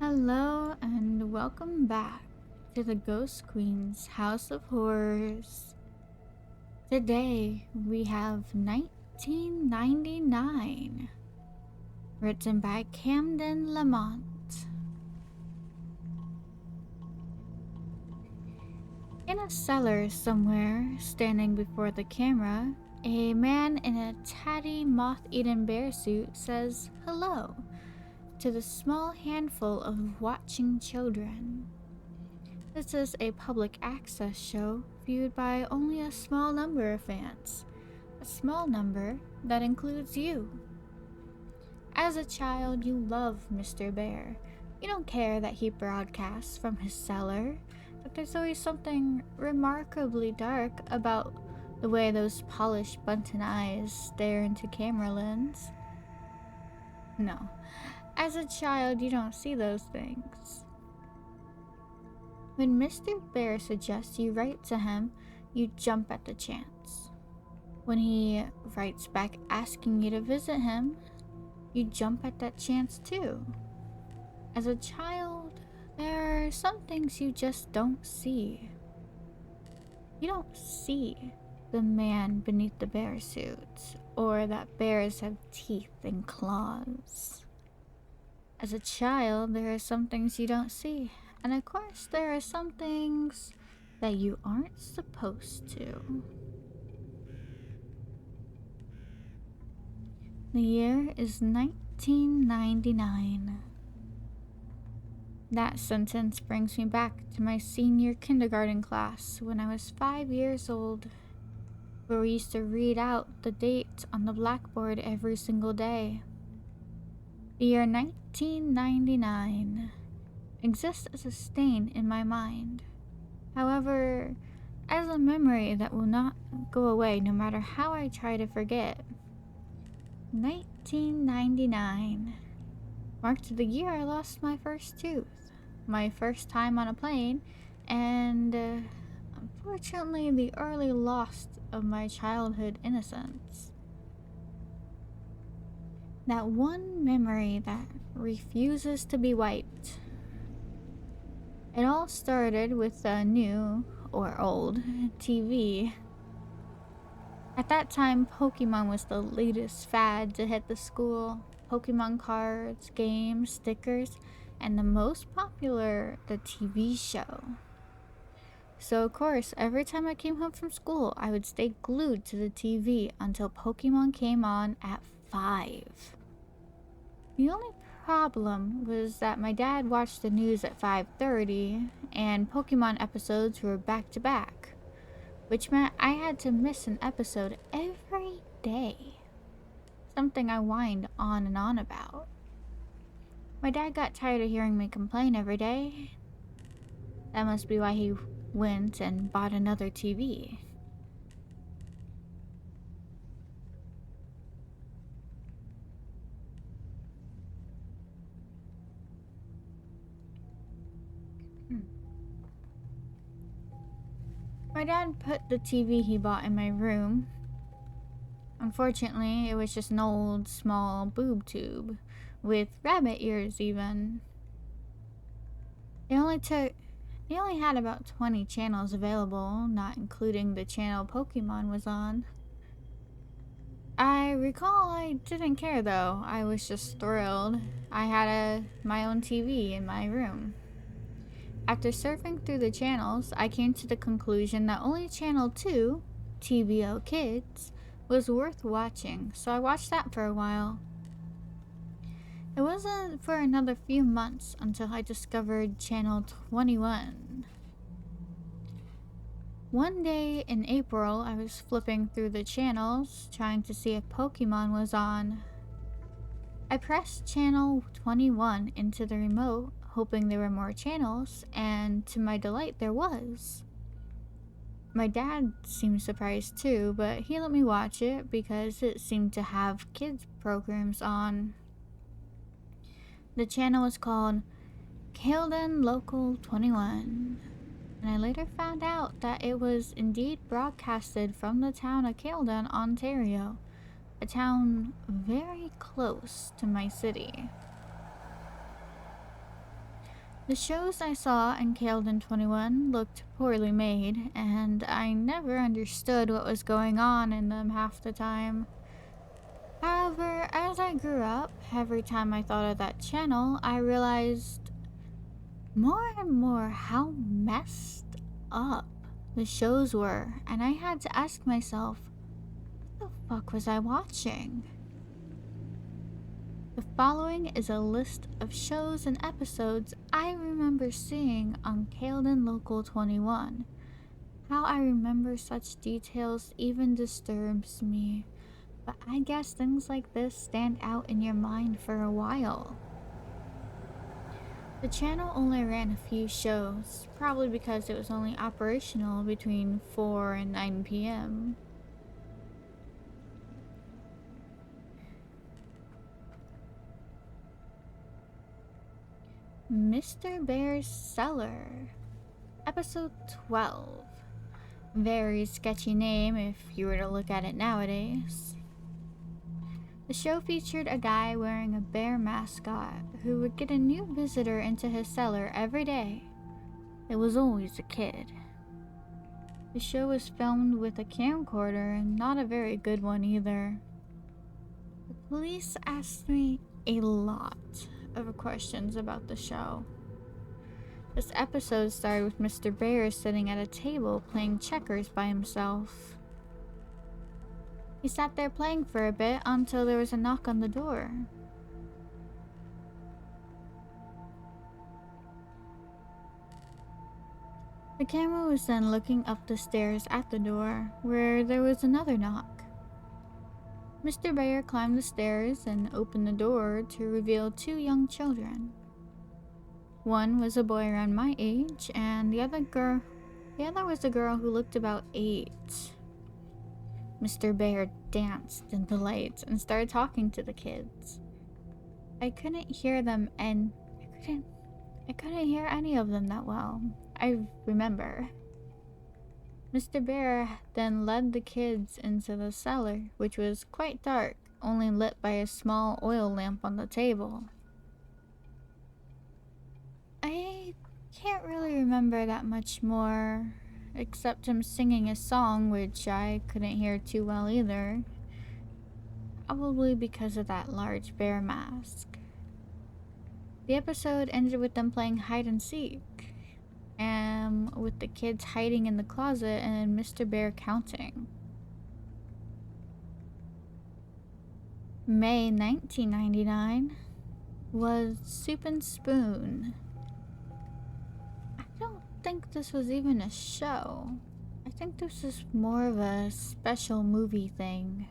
Hello and welcome back to the Ghost Queen's House of Horrors. Today we have 1999, written by Camden Lamont. In a cellar somewhere, standing before the camera, a man in a tatty moth-eaten bear suit says hello to the small handful of watching children. This is a public access show viewed by only a small number of fans, a small number that includes you. As a child, you love Mr. Bear. You don't care that he broadcasts from his cellar, but there's always something remarkably dark about the way those polished bunting eyes stare into camera lens. No, as a child, you don't see those things. When Mr. Bear suggests you write to him, you jump at the chance. When he writes back asking you to visit him, you jump at that chance too. As a child, there are some things you just don't see. You don't see the man beneath the bear suit, or that bears have teeth and claws. As a child, there are some things you don't see. And of course, there are some things that you aren't supposed to. The year is 1999. That sentence brings me back to my senior kindergarten class when I was 5 years old, where we used to read out the date on the blackboard every single day. The year 1999 exists as a stain in my mind. However, as a memory that will not go away no matter how I try to forget. 1999 marked the year I lost my first tooth, my first time on a plane, and unfortunately the early loss of my childhood innocence. That one memory that refuses to be wiped. It all started with a new, or old, TV. At that time, Pokemon was the latest fad to hit the school. Pokemon cards, games, stickers, and the most popular, the TV show. So of course, every time I came home from school, I would stay glued to the TV until Pokemon came on at 5. The only problem was that my dad watched the news at 5:30 and Pokemon episodes were back to back, which meant I had to miss an episode every day. Something I whined on and on about. My dad got tired of hearing me complain every day. That must be why he went and bought another TV. My dad put the TV he bought in my room. Unfortunately, it was just an old, small boob tube, with rabbit ears even. It only had about 20 channels available, not including the channel Pokemon was on. I recall I didn't care though, I was just thrilled. I had my own TV in my room. After surfing through the channels, I came to the conclusion that only channel 2, TVO Kids, was worth watching, so I watched that for a while. It wasn't for another few months until I discovered channel 21. One day in April, I was flipping through the channels, trying to see if Pokemon was on. I pressed channel 21 into the remote, hoping there were more channels, and to my delight there was. My dad seemed surprised too, but he let me watch it because it seemed to have kids programs on. The channel was called Camden Local 21, and I later found out that it was indeed broadcasted from the town of Camden, Ontario, a town very close to my city. The shows I saw in Camden 21 looked poorly made, and I never understood what was going on in them half the time. However, as I grew up, every time I thought of that channel, I realized more and more how messed up the shows were, and I had to ask myself, what the fuck was I watching? The following is a list of shows and episodes I remember seeing on Camden Local 21. How I remember such details even disturbs me, but I guess things like this stand out in your mind for a while. The channel only ran a few shows, probably because it was only operational between 4 and 9 p.m. Mr. Bear's Cellar, Episode 12. Very sketchy name if you were to look at it nowadays. The show featured a guy wearing a bear mascot who would get a new visitor into his cellar every day. It was always a kid. The show was filmed with a camcorder, and not a very good one either. The police asked me a lot of questions about the show. This episode started with Mr. Bear sitting at a table playing checkers by himself. He sat there playing for a bit until there was a knock on the door. The camera was then looking up the stairs at the door, where there was another knock. Mr. Bear climbed the stairs and opened the door to reveal two young children. One was a boy around my age, and the other was a girl who looked about 8. Mr. Bear danced in the lights and started talking to the kids. I couldn't hear them, and I couldn't hear any of them that well. I remember. Mr. Bear then led the kids into the cellar, which was quite dark, only lit by a small oil lamp on the table. I can't really remember that much more, except him singing a song, which I couldn't hear too well either. Probably because of that large bear mask. The episode ended with them playing hide and seek, and with the kids hiding in the closet and Mr. Bear counting. May 1999 was Soup and Spoon. I don't think this was even a show. I think this is more of a special movie thing.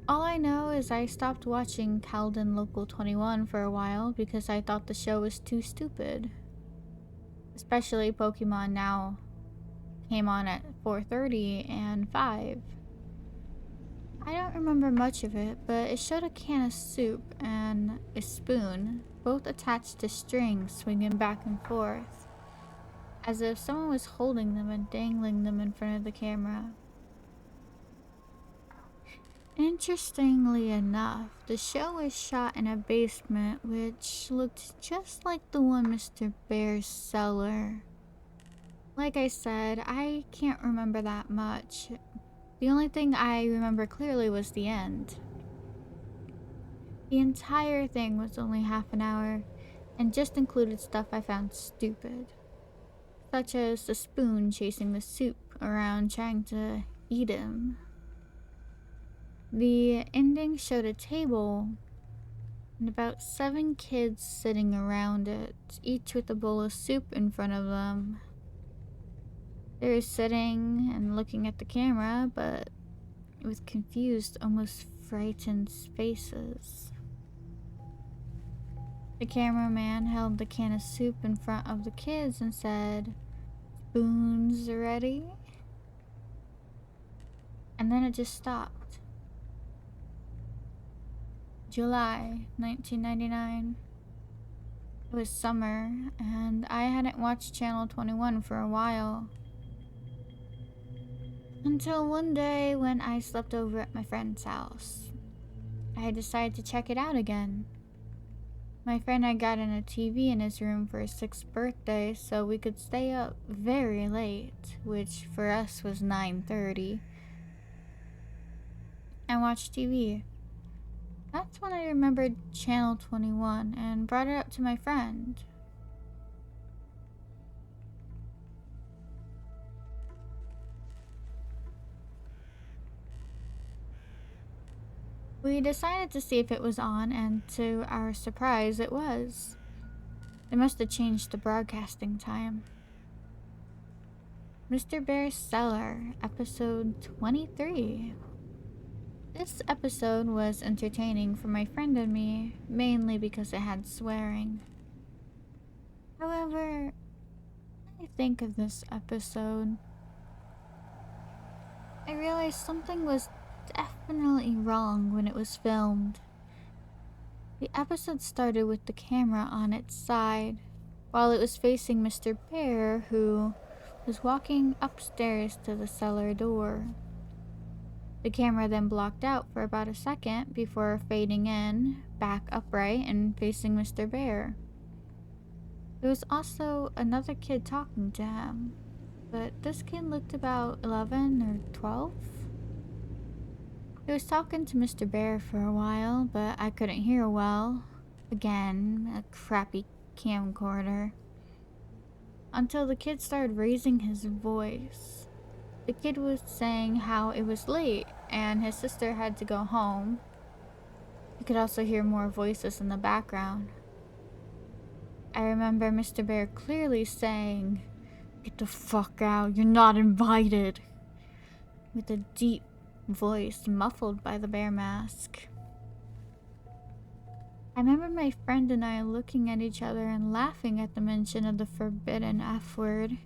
All I know is I stopped watching Camden Local 21 for a while because I thought the show was too stupid. Especially Pokemon Now came on at 4:30 and 5. I don't remember much of it, but it showed a can of soup and a spoon, both attached to strings swinging back and forth, as if someone was holding them and dangling them in front of the camera. Interestingly enough, the show was shot in a basement which looked just like the one Mr. Bear's cellar. Like I said, I can't remember that much. The only thing I remember clearly was the end. The entire thing was only half an hour and just included stuff I found stupid, such as the spoon chasing the soup around trying to eat him. The ending showed a table and about 7 kids sitting around it, each with a bowl of soup in front of them. They were sitting and looking at the camera, but with confused, almost frightened faces. The cameraman held the can of soup in front of the kids and said, "Spoons ready?" And then it just stopped. July 1999. It was summer, and I hadn't watched Channel 21 for a while. Until one day when I slept over at my friend's house. I decided to check it out again. My friend had gotten a TV in his room for his 6th birthday, so we could stay up very late, which for us was 9:30, and watch TV. That's when I remembered Channel 21 and brought it up to my friend. We decided to see if it was on, and to our surprise, it was. They must have changed the broadcasting time. Mr. Bear's Cellar, episode 23. This episode was entertaining for my friend and me, mainly because it had swearing. However, when I think of this episode, I realized something was definitely wrong when it was filmed. The episode started with the camera on its side, while it was facing Mr. Bear, who was walking upstairs to the cellar door. The camera then blocked out for about a second before fading in, back upright and facing Mr. Bear. There was also another kid talking to him, but this kid looked about 11 or 12. He was talking to Mr. Bear for a while, but I couldn't hear well. Again, a crappy camcorder. Until the kid started raising his voice. The kid was saying how it was late and his sister had to go home. You could also hear more voices in the background. I remember Mr. Bear clearly saying, "Get the fuck out, you're not invited," with a deep voice muffled by the bear mask. I remember my friend and I looking at each other and laughing at the mention of the forbidden F word.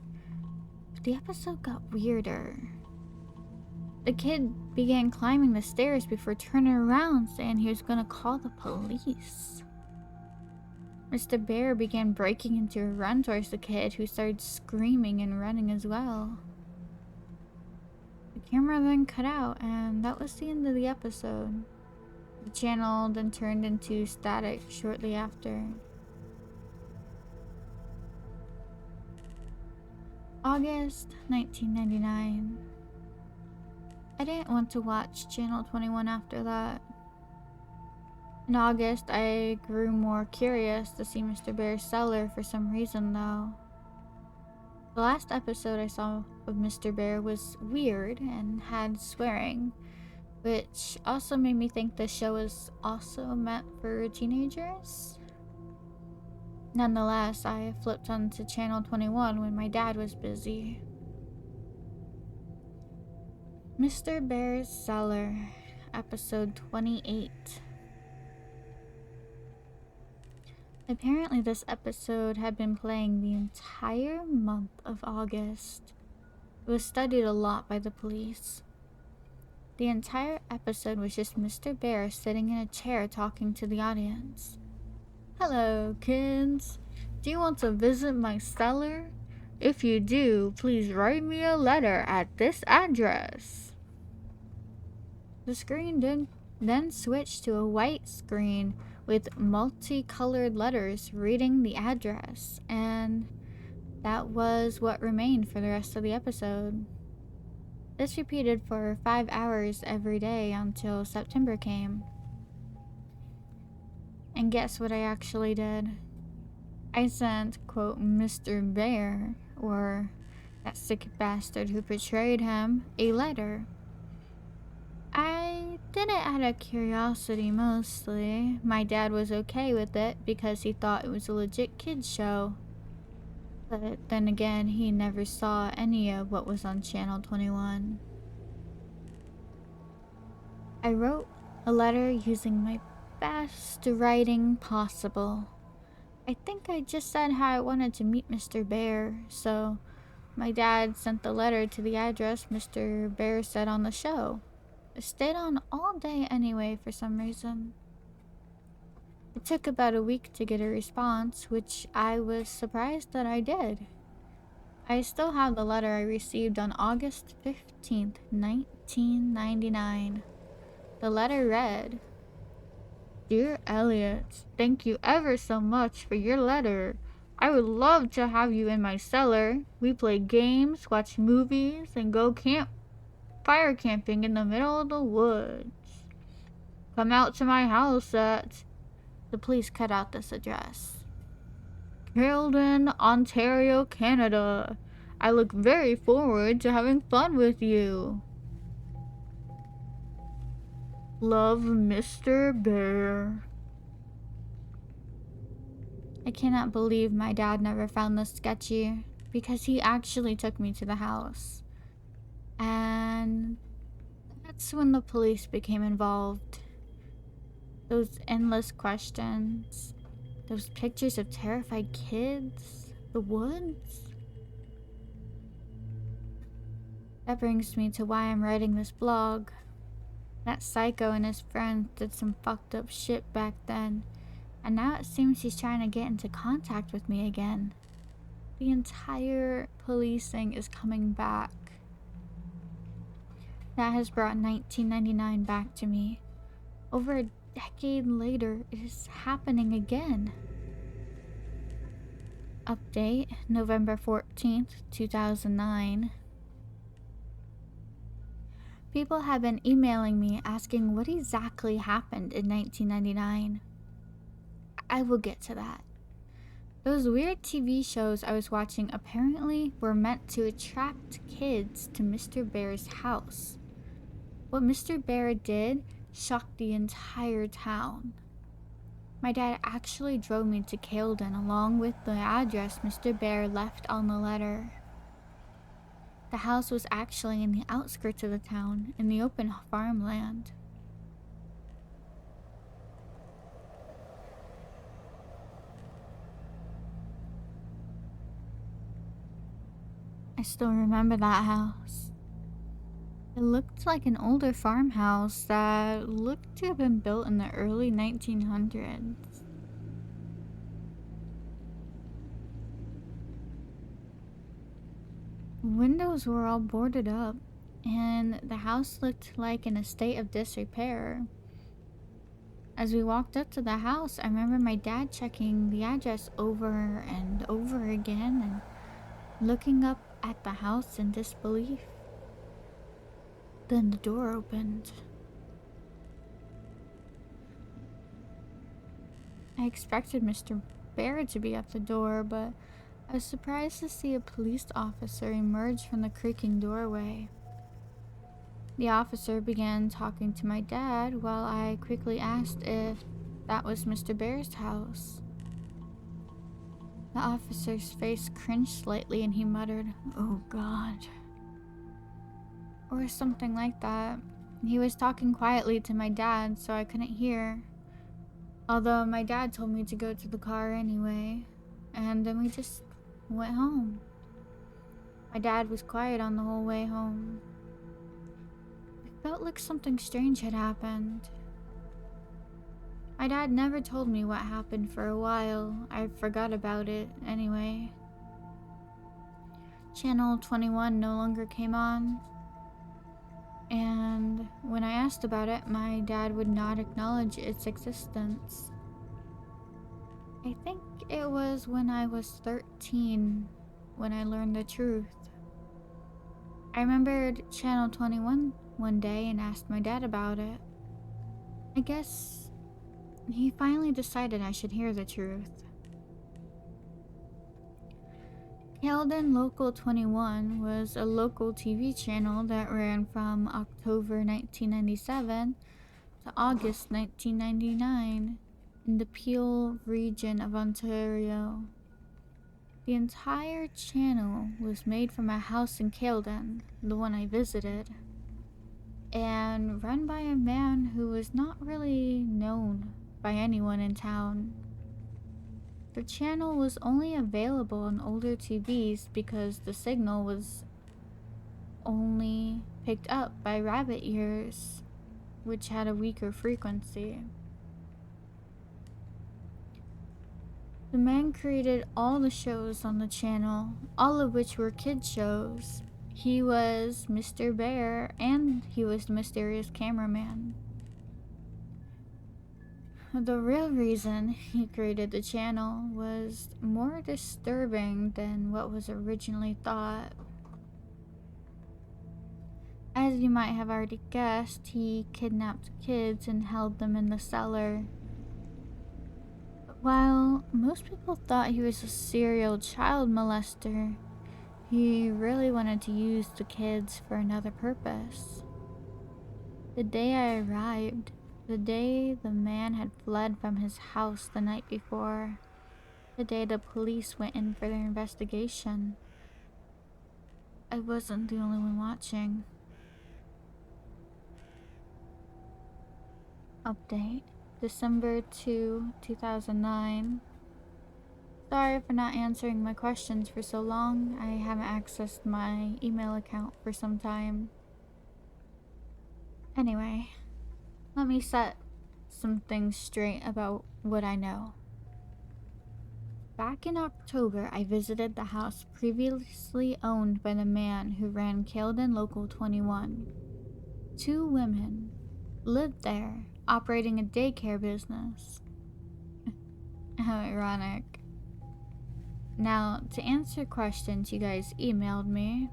But the episode got weirder. The kid began climbing the stairs before turning around, saying he was gonna call the police. Mr. Bear began breaking into a run towards the kid, who started screaming and running as well. The camera then cut out, and that was the end of the episode. The channel then turned into static shortly after. August 1999. I didn't want to watch Channel 21 after that. In August, I grew more curious to see Mr. Bear's cellar for some reason, though. The last episode I saw of Mr. Bear was weird and had swearing, which also made me think the show was also meant for teenagers. Nonetheless, I flipped onto Channel 21 when my dad was busy. Mr. Bear's Cellar, episode 28. Apparently this episode had been playing the entire month of August. It was studied a lot by the police. The entire episode was just Mr. Bear sitting in a chair talking to the audience. "Hello, kids. Do you want to visit my cellar? If you do, please write me a letter at this address." The screen then switched to a white screen with multicolored letters reading the address, and that was what remained for the rest of the episode. This repeated for 5 hours every day until September came. And guess what I actually did? I sent, quote, Mr. Bear, or that sick bastard who portrayed him, a letter. I did it out of curiosity mostly. My dad was okay with it because he thought it was a legit kids show. But then again, he never saw any of what was on Channel 21. I wrote a letter using my best writing possible. I think I just said how I wanted to meet Mr. Bear, so my dad sent the letter to the address Mr. Bear said on the show. It stayed on all day anyway for some reason. It took about a week to get a response, which I was surprised that I did. I still have the letter I received on August 15th, 1999. The letter read, Dear Elliot, thank you ever so much for your letter. I would love to have you in my cellar. We play games, watch movies, and go fire camping in the middle of the woods. Come out to my house at... The police cut out this address. Camden, Ontario, Canada. I look very forward to having fun with you. Love, Mr. Bear. I cannot believe my dad never found this sketchy, because he actually took me to the house. And that's when the police became involved. Those endless questions, those pictures of terrified kids, the woods. That brings me to why I'm writing this blog. That psycho and his friends did some fucked up shit back then, and now it seems he's trying to get into contact with me again. The entire policing is coming back. That has brought 1999 back to me. Over a decade later, it is happening again. Update, November 14th, 2009. People have been emailing me asking what exactly happened in 1999. I will get to that. Those weird TV shows I was watching apparently were meant to attract kids to Mr. Bear's house. What Mr. Bear did shocked the entire town. My dad actually drove me to Camden along with the address Mr. Bear left on the letter. The house was actually in the outskirts of the town, in the open farmland. I still remember that house. It looked like an older farmhouse that looked to have been built in the early 1900s. Windows were all boarded up, and the house looked like in a state of disrepair. As we walked up to the house, I remember my dad checking the address over and over again and looking up at the house in disbelief. Then the door opened. I expected Mr. Bear to be at the door, but I was surprised to see a police officer emerge from the creaking doorway. The officer began talking to my dad while I quickly asked if that was Mr. Bear's house. The officer's face cringed slightly and he muttered, "Oh God," or something like that. He was talking quietly to my dad, so I couldn't hear. Although my dad told me to go to the car anyway, and then we just went home. My dad was quiet on the whole way home. It felt like something strange had happened. My dad never told me what happened for a while. I forgot about it anyway. Channel 21 no longer came on. And when I asked about it, my dad would not acknowledge its existence. I think it was when I was 13 when I learned the truth. I remembered Channel 21 one day and asked my dad about it. I guess he finally decided I should hear the truth. Camden Local 21 was a local TV channel that ran from October 1997 to August 1999 in the Peel region of Ontario. The entire channel was made from a house in Camden, the one I visited, and run by a man who was not really known by anyone in town. The channel was only available on older TVs because the signal was only picked up by rabbit ears, which had a weaker frequency. The man created all the shows on the channel, all of which were kid shows. He was Mr. Bear, and he was the mysterious cameraman. the real reason he created the channel was more disturbing than what was originally thought. As you might have already guessed, he kidnapped kids and held them in the cellar. But while most people thought he was a serial child molester, he really wanted to use the kids for another purpose. The day I arrived, the day the man had fled from his house the night before, the day the police went in for their investigation, I wasn't the only one watching. Update, December 2, 2009. Sorry for not answering my questions for so long. I haven't accessed my email account for some time. Anyway, let me set some things straight about what I know. Back in October, I visited the house previously owned by the man who ran Camden Local 21. 2 women lived there, operating a daycare business. How ironic. Now, to answer questions you guys emailed me,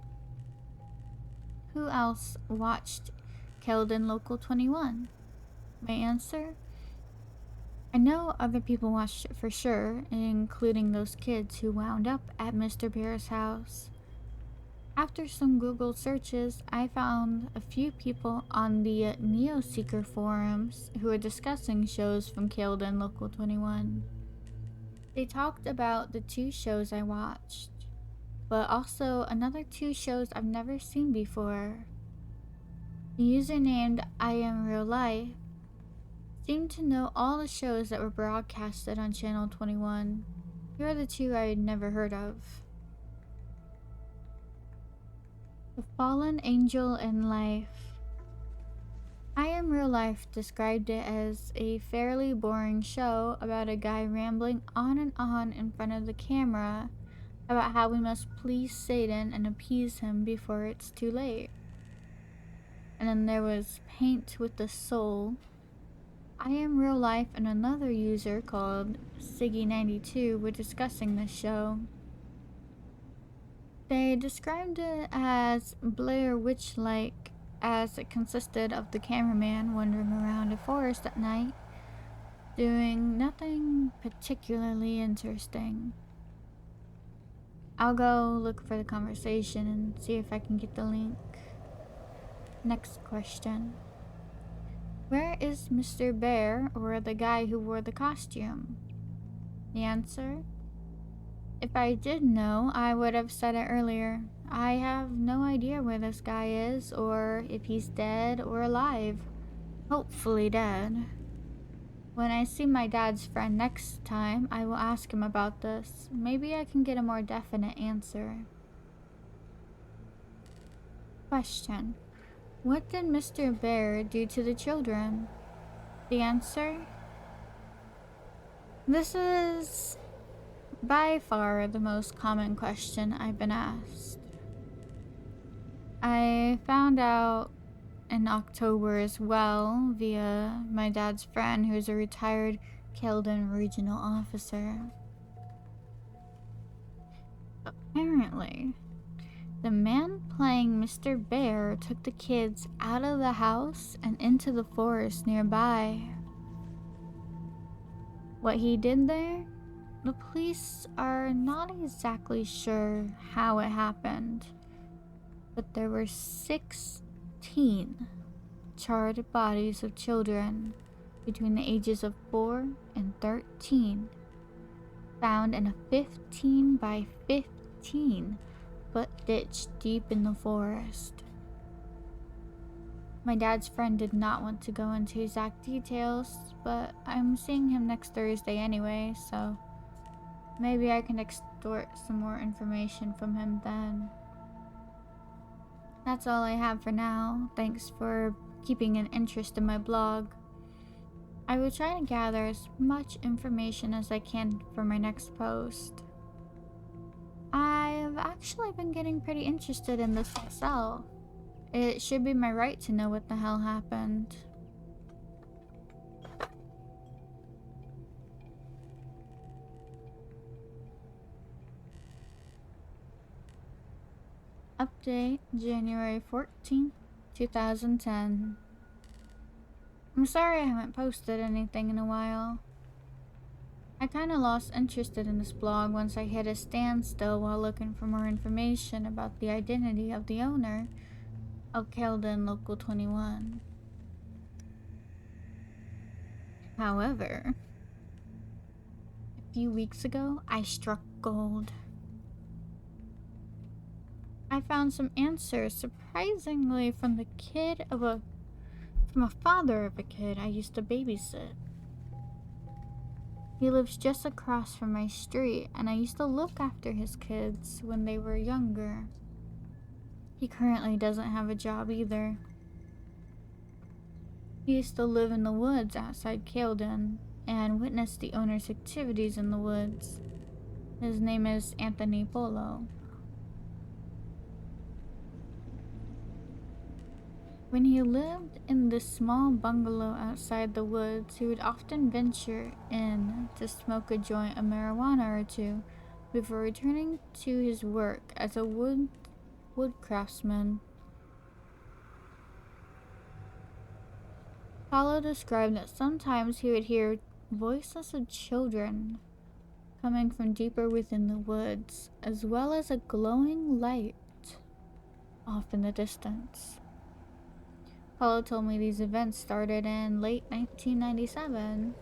who else watched Camden Local 21? My answer? I know other people watched it for sure, including those kids who wound up at Mr. Bear's house. After some Google searches, I found a few people on the Neoseeker forums who were discussing shows from Camden Local 21. They talked about the 2 shows I watched, but also another 2 shows I've never seen before. The user named I Am Real Life seemed to know all the shows that were broadcasted on Channel 21. Here are the 2 I had never heard of. The Fallen Angel in Life. I Am Real Life described it as a fairly boring show about a guy rambling on and on in front of the camera about how we must please Satan and appease him before it's too late. And then there was Paint with the Soul. I Am Real Life and another user called Siggy92 were discussing this show. They described it as Blair Witch-like, as it consisted of the cameraman wandering around a forest at night, doing nothing particularly interesting. I'll go look for the conversation and see if I can get the link. Next question. Where is Mr. Bear, or the guy who wore the costume? The answer? If I did know, I would have said it earlier. I have no idea where this guy is, or if he's dead or alive. Hopefully dead. When I see my dad's friend next time, I will ask him about this. Maybe I can get a more definite answer. Question. What did Mr. Bear do to the children? The answer? This is by far the most common question I've been asked. I found out in October as well via my dad's friend, who's a retired Camden regional officer. Apparently, the man playing Mr. Bear took the kids out of the house and into the forest nearby. What he did there? The police are not exactly sure how it happened, but there were 16 charred bodies of children between the ages of 4 and 13 found in a 15 by 15 foot ditch deep in the forest. My dad's friend did not want to go into exact details, but I'm seeing him next Thursday anyway, so maybe I can extort some more information from him then. That's all I have for now. Thanks for keeping an interest in my blog. I will try to gather as much information as I can for my next post. I've actually been getting pretty interested in this myself. It should be my right to know what the hell happened. Update January 14th, 2010. I'm sorry I haven't posted anything in a while. I kinda lost interest in this blog once I hit a standstill while looking for more information about the identity of the owner of Camden Local 21. However, a few weeks ago, I struck gold. I found some answers, surprisingly, from a father of a kid I used to babysit. He lives just across from my street, and I used to look after his kids when they were younger. He currently doesn't have a job either. He used to live in the woods outside Camden and witnessed the owner's activities in the woods. His name is Anthony Polo. When he lived in this small bungalow outside the woods, he would often venture in to smoke a joint of marijuana or two before returning to his work as a wood craftsman. Paulo described that sometimes he would hear voices of children coming from deeper within the woods, as well as a glowing light off in the distance. Paulo told me these events started in late 1997.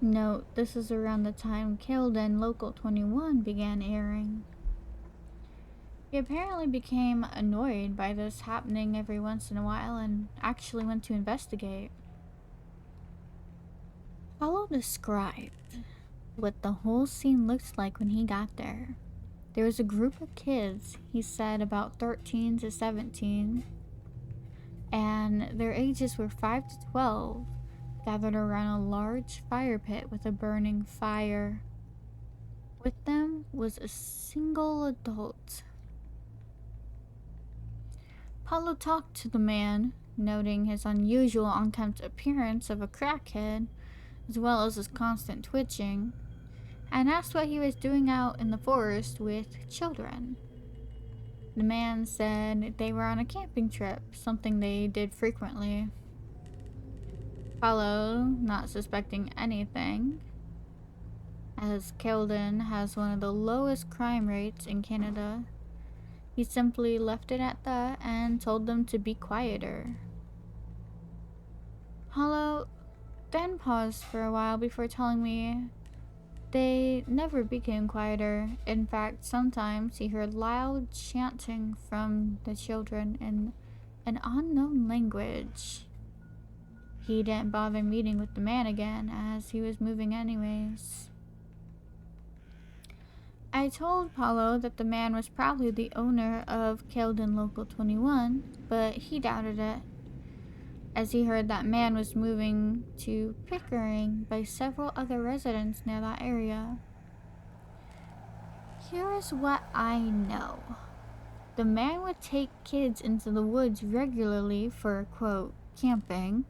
Note, this is around the time Camden Local 21 began airing. He apparently became annoyed by this happening every once in a while and actually went to investigate. Paulo described what the whole scene looked like when he got there. There was a group of kids, he said about 13 to 17, and their ages were 5 to 12, gathered around a large fire pit with a burning fire. With them was a single adult. Paulo talked to the man, noting his unusual unkempt appearance of a crackhead, as well as his constant twitching, and asked what he was doing out in the forest with children. The man said they were on a camping trip, something they did frequently. Paulo, not suspecting anything, as Camden has one of the lowest crime rates in Canada, he simply left it at that and told them to be quieter. Paulo then paused for a while before telling me they never became quieter. In fact, sometimes he heard loud chanting from the children in an unknown language. He didn't bother meeting with the man again as he was moving anyways. I told Paulo that the man was probably the owner of Camden Local 21, but he doubted it, as he heard that man was moving to Pickering by several other residents near that area. Here is what I know. The man would take kids into the woods regularly for, quote, camping.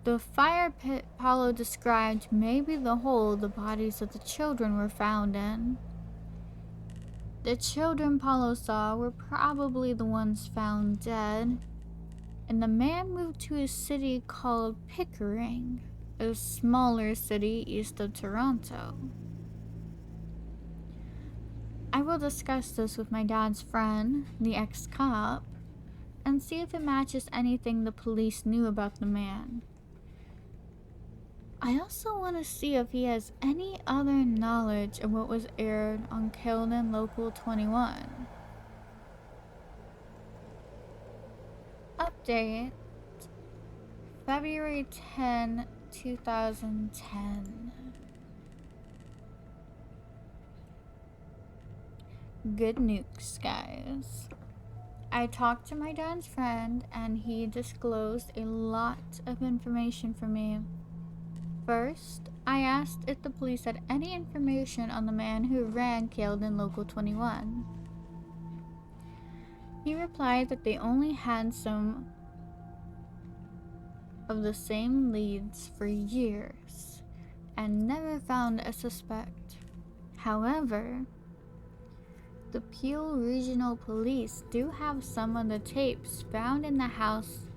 The fire pit Paulo described may be the hole the bodies of the children were found in. The children Paulo saw were probably the ones found dead, and the man moved to a city called Pickering, a smaller city east of Toronto. I will discuss this with my dad's friend, the ex-cop, and see if it matches anything the police knew about the man. I also want to see if he has any other knowledge of what was aired on Camden Local 21. Update February 10, 2010. Good news, guys. I talked to my dad's friend and he disclosed a lot of information for me. First, I asked if the police had any information on the man who ran Camden Local 21. He replied that they only had some of the same leads for years and never found a suspect. However, The Peel Regional Police do have some of the tapes found in the house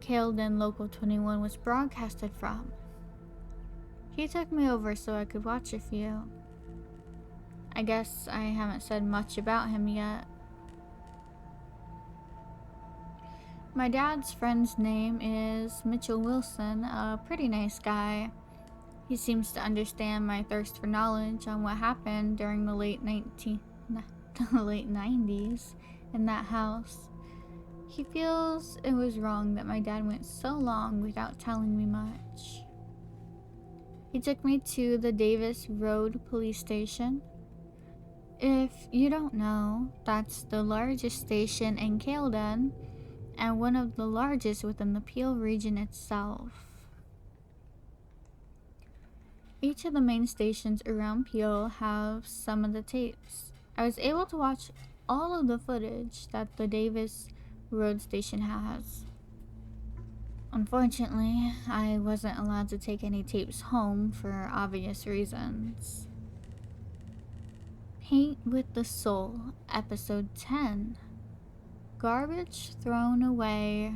Camden Local 21 was broadcasted from. He took me over so I could watch a few. I guess I haven't said much about him yet. My dad's friend's name is Mitchell Wilson, a pretty nice guy. He seems to understand my thirst for knowledge on what happened during the late 90s in that house. He feels it was wrong that my dad went so long without telling me much. He took me to the Davis Road Police Station. If you don't know, that's the largest station in Camden and one of the largest within the Peel region itself. Each of the main stations around Peel have some of the tapes. I was able to watch all of the footage that the Davis Road Station has. Unfortunately, I wasn't allowed to take any tapes home for obvious reasons. Paint with the Soul, Episode 10. Garbage Thrown Away.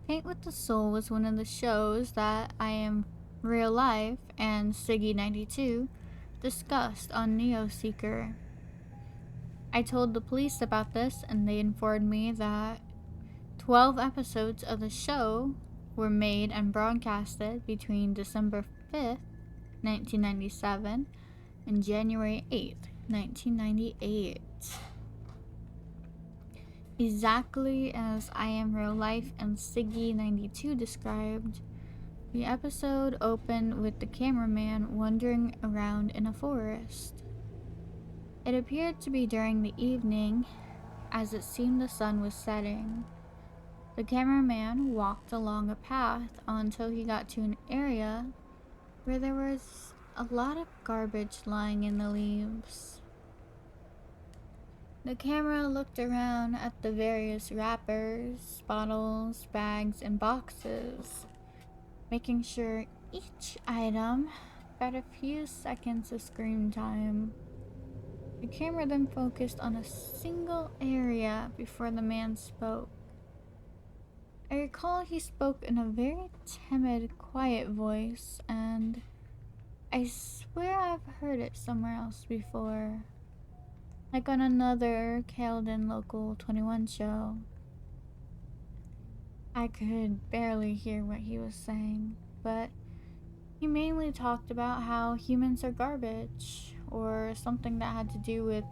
Paint with the Soul was one of the shows that I Am Real Life and Siggy 92 discussed on NeoSeeker. I told the police about this and they informed me that 12 episodes of the show were made and broadcasted between December 5th, 1997 and January 8th, 1998. Exactly as I Am Real Life and Siggy 92 described, the episode opened with the cameraman wandering around in a forest. It appeared to be during the evening, as it seemed the sun was setting. The cameraman walked along a path until he got to an area where there was a lot of garbage lying in the leaves. The camera looked around at the various wrappers, bottles, bags, and boxes, making sure each item got a few seconds of screen time. The camera then focused on a single area before the man spoke. I recall he spoke in a very timid, quiet voice, and I swear I've heard it somewhere else before. Like on another Camden Local 21 show. I could barely hear what he was saying, but he mainly talked about how humans are garbage, or something that had to do with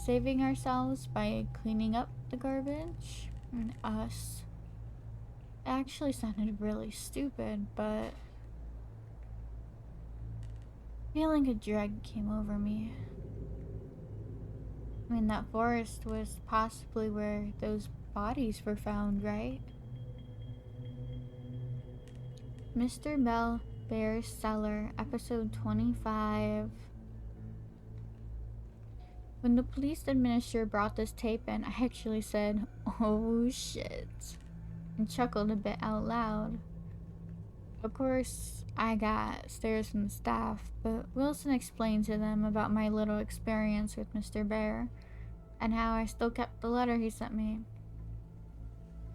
saving ourselves by cleaning up the garbage, and us. It actually sounded really stupid, but feeling a dread came over me. I mean, that forest was possibly where those bodies were found, right? Mr. Bell Bear's Cellar, Episode 25. When the police administrator brought this tape in, I actually said, "Oh shit," and chuckled a bit out loud. Of course, I got stares from the staff, but Wilson explained to them about my little experience with Mr. Bear, and how I still kept the letter he sent me.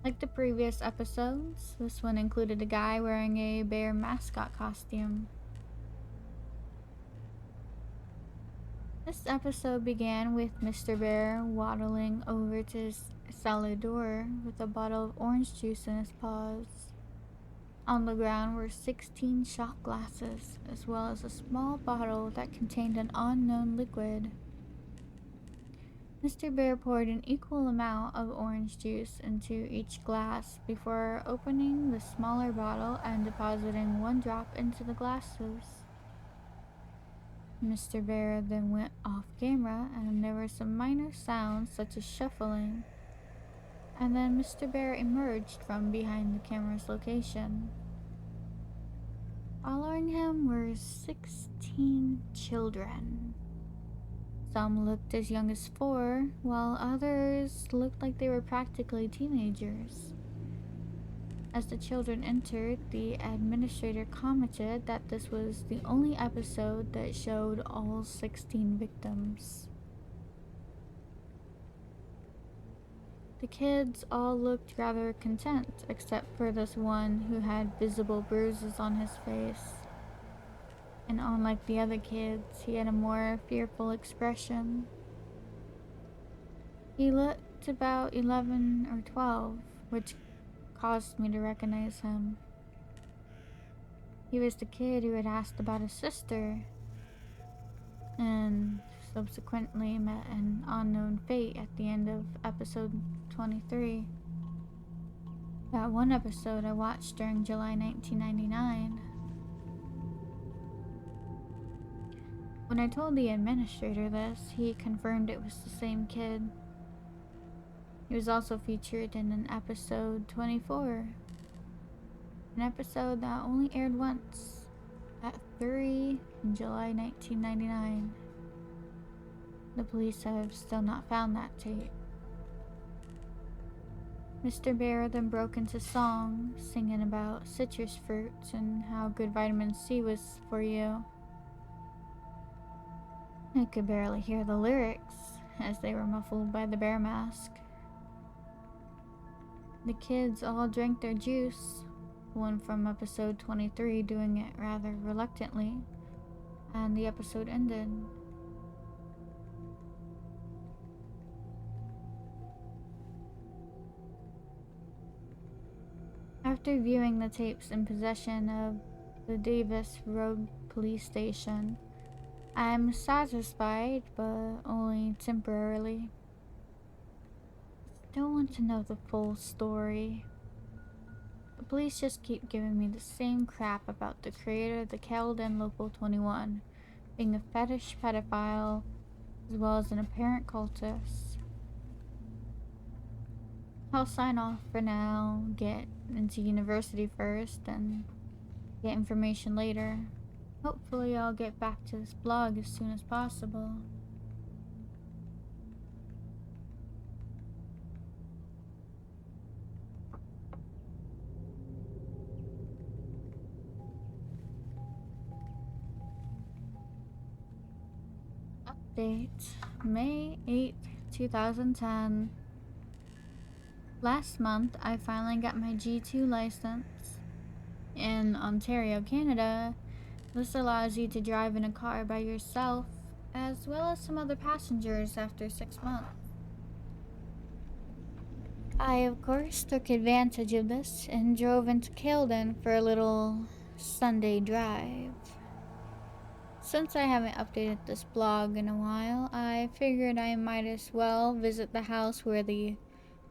Like the previous episodes, this one included a guy wearing a bear mascot costume. This episode began with Mr. Bear waddling over to his cellar door with a bottle of orange juice in his paws. On the ground were 16 shot glasses, as well as a small bottle that contained an unknown liquid. Mr. Bear poured an equal amount of orange juice into each glass before opening the smaller bottle and depositing one drop into the glasses. Mr. Bear then went off camera, and there were some minor sounds such as shuffling. And then Mr. Bear emerged from behind the camera's location. Following him were 16 children. Some looked as young as 4, while others looked like they were practically teenagers. As the children entered, the administrator commented that this was the only episode that showed all 16 victims. The kids all looked rather content, except for this one who had visible bruises on his face. And unlike the other kids, he had a more fearful expression. He looked about 11 or 12, which caused me to recognize him. He was the kid who had asked about his sister, and subsequently met an unknown fate at the end of episode 23. That one episode I watched during July 1999. When I told the administrator this, he confirmed it was the same kid. He was also featured in an episode 24, an episode that only aired once, at 3 in July 1999. The police have still not found that tape. Mr. Bear then broke into song, singing about citrus fruits and how good vitamin C was for you. I could barely hear the lyrics, as they were muffled by the bear mask. The kids all drank their juice, one from episode 23 doing it rather reluctantly, and the episode ended. After viewing the tapes in possession of the Davis Road Police Station, I'm satisfied, but only temporarily. Still want to know the full story. The police just keep giving me the same crap about the creator of the Camden Local 21 being a fetish pedophile as well as an apparent cultist. I'll sign off for now, get into university first, and get information later. Hopefully I'll get back to this blog as soon as possible. Update, May 8th, 2010. Last month, I finally got my G2 license. In Ontario, Canada, this allows you to drive in a car by yourself, as well as some other passengers after 6 months. I, of course, took advantage of this and drove into Camden for a little Sunday drive. Since I haven't updated this blog in a while, I figured I might as well visit the house where the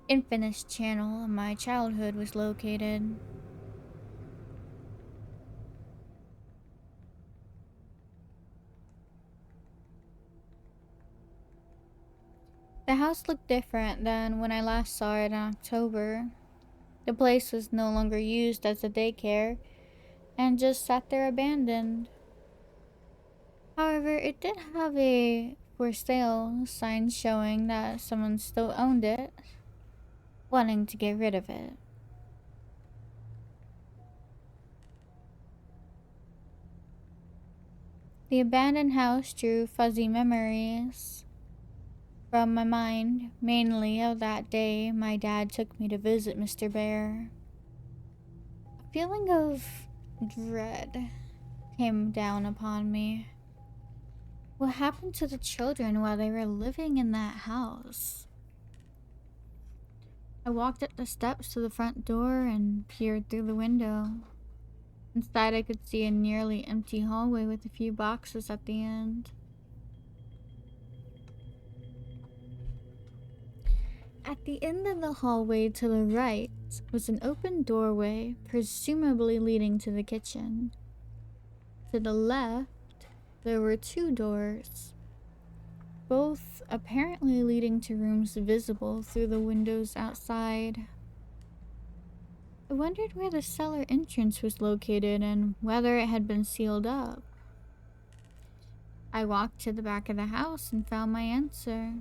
infamous channel of my childhood was located. The house looked different than when I last saw it in October. The place was no longer used as a daycare and just sat there abandoned. However, it did have a for sale sign showing that someone still owned it, wanting to get rid of it. The abandoned house drew fuzzy memories from my mind, mainly of that day my dad took me to visit Mr. Bear. A feeling of dread came down upon me. What happened to the children while they were living in that house? I walked up the steps to the front door and peered through the window. Inside, I could see a nearly empty hallway with a few boxes at the end. At the end of the hallway to the right was an open doorway, presumably leading to the kitchen. To the left, there were two doors, both apparently leading to rooms visible through the windows outside. I wondered where the cellar entrance was located and whether it had been sealed up. I walked to the back of the house and found my answer.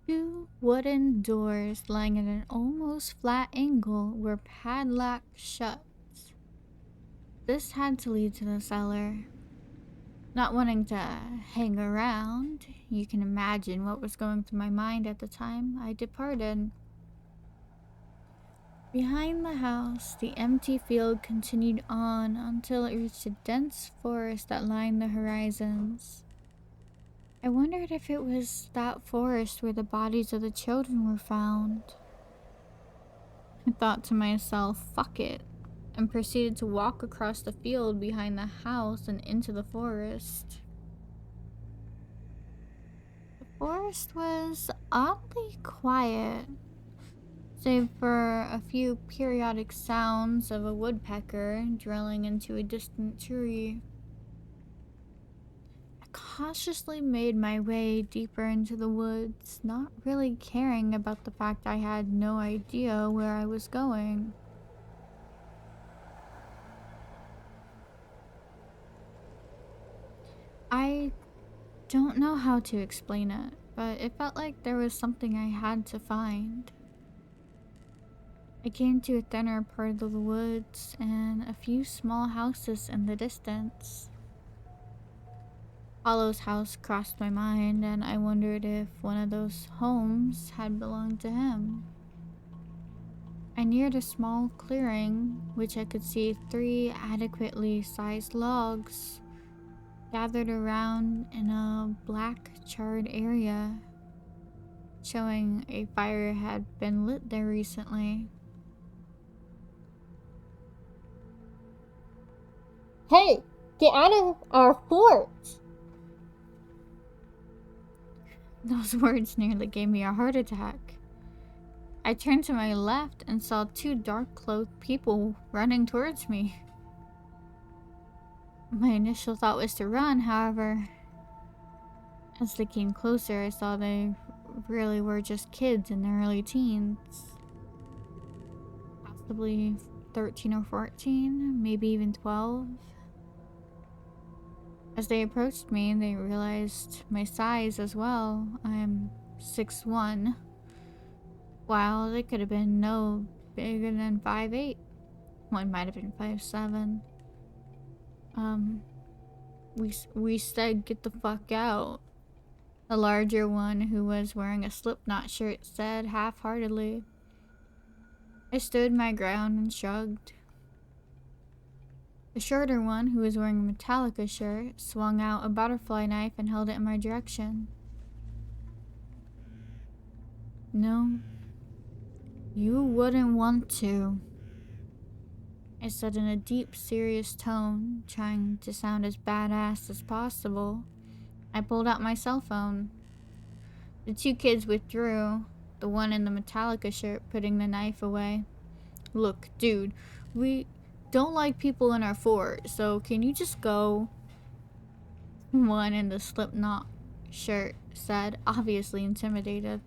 Two wooden doors lying at an almost flat angle were padlocked shut. this had to lead to the cellar. Not wanting to hang around, you can imagine what was going through my mind at the time, I departed. Behind the house, the empty field continued on until it reached a dense forest that lined the horizons. I wondered if it was that forest where the bodies of the children were found. I thought to myself, fuck it, and proceeded to walk across the field behind the house and into the forest. The forest was oddly quiet, save for a few periodic sounds of a woodpecker drilling into a distant tree. I cautiously made my way deeper into the woods, not really caring about the fact I had no idea where I was going. I don't know how to explain it, but it felt like there was something I had to find. I came to a thinner part of the woods and a few small houses in the distance. Hollow's house crossed my mind, and I wondered if one of those homes had belonged to him. I neared a small clearing, which I could see 3 adequately sized logs gathered around in a black charred area, showing a fire had been lit there recently. Hey, get out of our fort! Those words nearly gave me a heart attack. I turned to my left and saw 2 dark-cloaked people running towards me. My initial thought was to run, however, as they came closer, I saw they really were just kids in their early teens. Possibly 13 or 14, maybe even 12. As they approached me, they realized my size as well. I am 6'1". While they could have been no bigger than 5'8". One might have been 5'7". We said get the fuck out. The larger one, who was wearing a Slipknot shirt, said half-heartedly. I stood my ground and shrugged. The shorter one, who was wearing a Metallica shirt, swung out a butterfly knife and held it in my direction. No, you wouldn't want to, I said in a deep, serious tone, trying to sound as badass as possible. I pulled out my cell phone. The 2 kids withdrew, the one in the Metallica shirt putting the knife away. Look, dude, we don't like people in our fort, so can you just go? One in the Slipknot shirt said, obviously intimidated.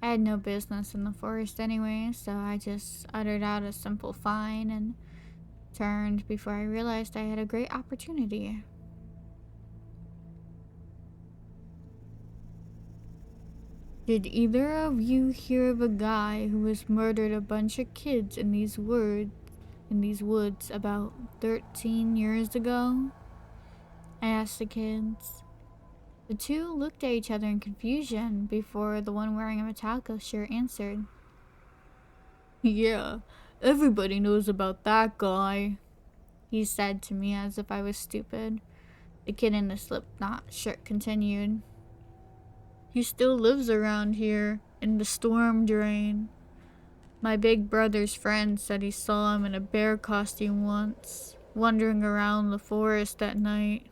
I had no business in the forest anyway, so I just uttered out a simple fine and turned before I realized I had a great opportunity. Did either of you hear of a guy who has murdered a bunch of kids in these woods about 13 years ago? I asked the kids. The 2 looked at each other in confusion before the one wearing a Metallica shirt answered. Yeah, everybody knows about that guy, he said to me as if I was stupid. The kid in the Slipknot shirt continued. He still lives around here, in the storm drain. My big brother's friend said he saw him in a bear costume once, wandering around the forest at night.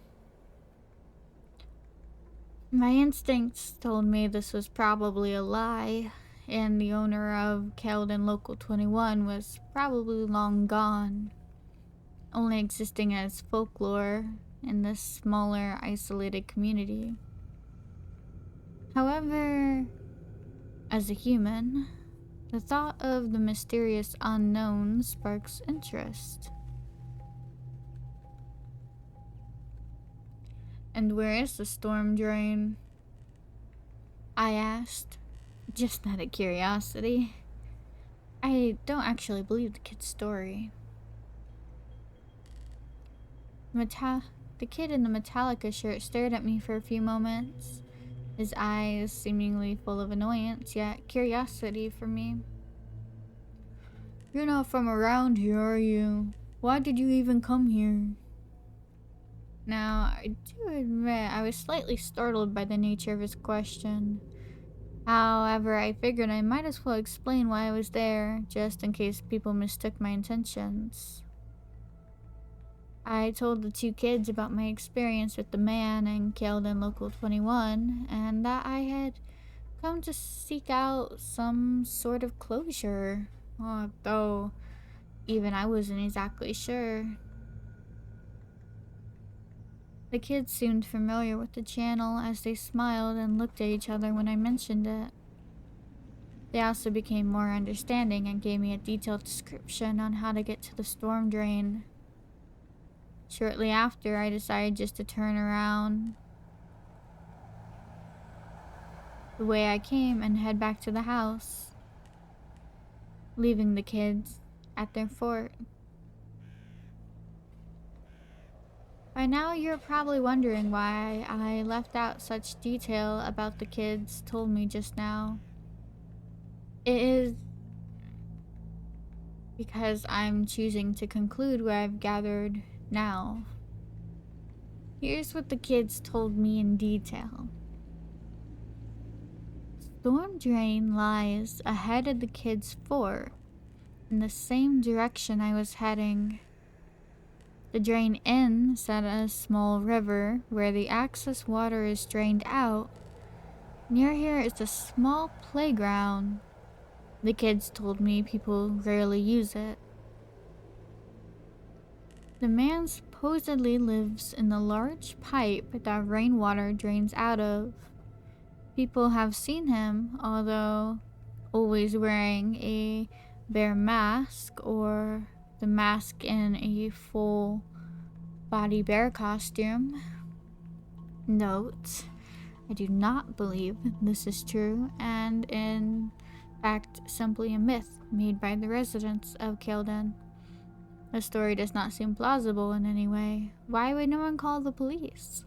My instincts told me this was probably a lie, and the owner of Camden Local 21 was probably long gone, only existing as folklore in this smaller, isolated community. However, as a human, the thought of the mysterious unknown sparks interest. And where is the storm drain? I asked, just out of curiosity. I don't actually believe the kid's story. The kid in the Metallica shirt stared at me for a few moments, his eyes seemingly full of annoyance, yet curiosity for me. "You're not from around here, are you? Why did you even come here?" Now, I do admit I was slightly startled by the nature of his question. However, I figured I might as well explain why I was there, just in case people mistook my intentions. I told the two kids about my experience with the man in Camden Local 21, and that I had come to seek out some sort of closure, although even I wasn't exactly sure. The kids seemed familiar with the channel as they smiled and looked at each other when I mentioned it. They also became more understanding and gave me a detailed description on how to get to the storm drain. Shortly after, I decided just to turn around the way I came and head back to the house, leaving the kids at their fort. By now, you're probably wondering why I left out such detail about the kids told me just now. It is because I'm choosing to conclude what I've gathered now. Here's what the kids told me in detail. Storm drain lies ahead of the kids' fort, in the same direction I was heading. The drain ends at a small river where the excess water is drained out. Near here is a small playground. The kids told me people rarely use it. The man supposedly lives in the large pipe that rainwater drains out of. People have seen him, although always wearing a bare mask or the mask in a full body bear costume. Note, I do not believe this is true, and in fact simply a myth made by the residents of Camden. The story does not seem plausible in any way. Why would no one call the police?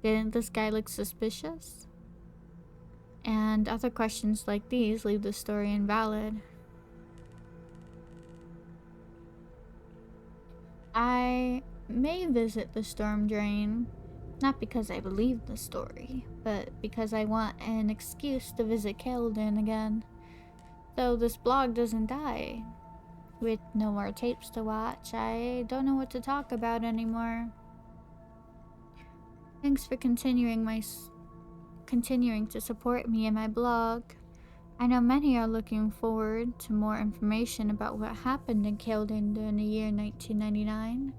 Didn't this guy look suspicious? And other questions like these leave the story invalid. I may visit the storm drain, not because I believe the story, but because I want an excuse to visit Camden again. Though this blog doesn't die. With no more tapes to watch, I don't know what to talk about anymore. Thanks for continuing to support me and my blog. I know many are looking forward to more information about what happened in Camden during the year 1999,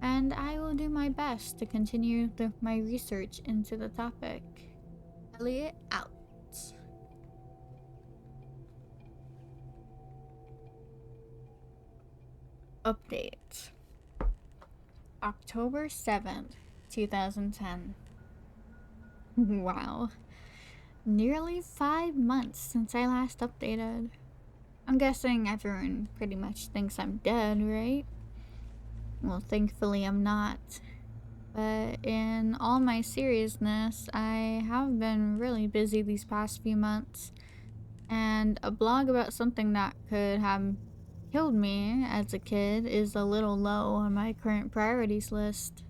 and I will do my best to continue my research into the topic. Elliot out. Update. October 7th, 2010. Wow. Nearly 5 months since I last updated. I'm guessing everyone pretty much thinks I'm dead, right? Well, thankfully I'm not. But in all my seriousness, I have been really busy these past few months. And a blog about something that could have killed me as a kid is a little low on my current priorities list.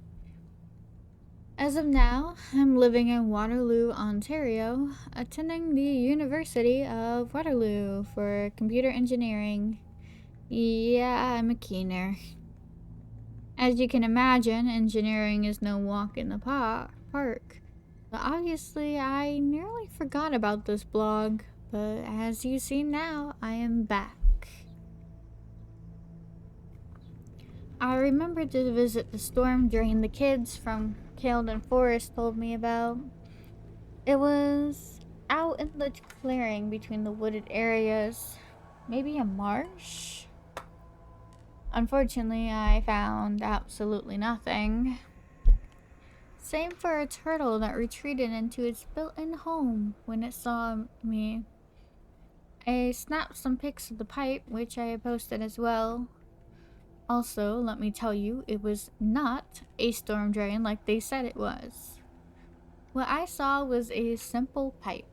As of now, I'm living in Waterloo, Ontario, attending the University of Waterloo for computer engineering. Yeah, I'm a keener. As you can imagine, engineering is no walk in the park. But obviously, I nearly forgot about this blog, but as you see now, I am back. I remembered to visit the storm drain the kids from Camden Forest told me about. It was out in the clearing between the wooded areas. Maybe a marsh? Unfortunately, I found absolutely nothing. Same for a turtle that retreated into its built-in home when it saw me. I snapped some pics of the pipe, which I posted as well. Also, let me tell you, it was not a storm drain like they said it was. What I saw was a simple pipe,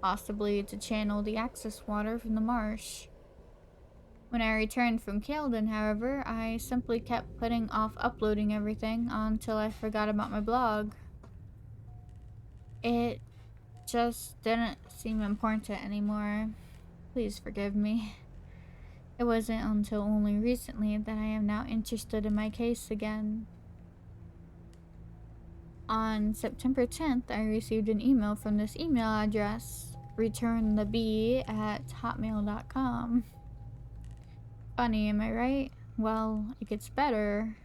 possibly to channel the excess water from the marsh. When I returned from Camden, however, I simply kept putting off uploading everything until I forgot about my blog. It just didn't seem important anymore. Please forgive me. It wasn't until only recently that I am now interested in my case again. On September 10th, I received an email from this email address, returnthebee@hotmail.com. Funny, am I right? Well, it gets better.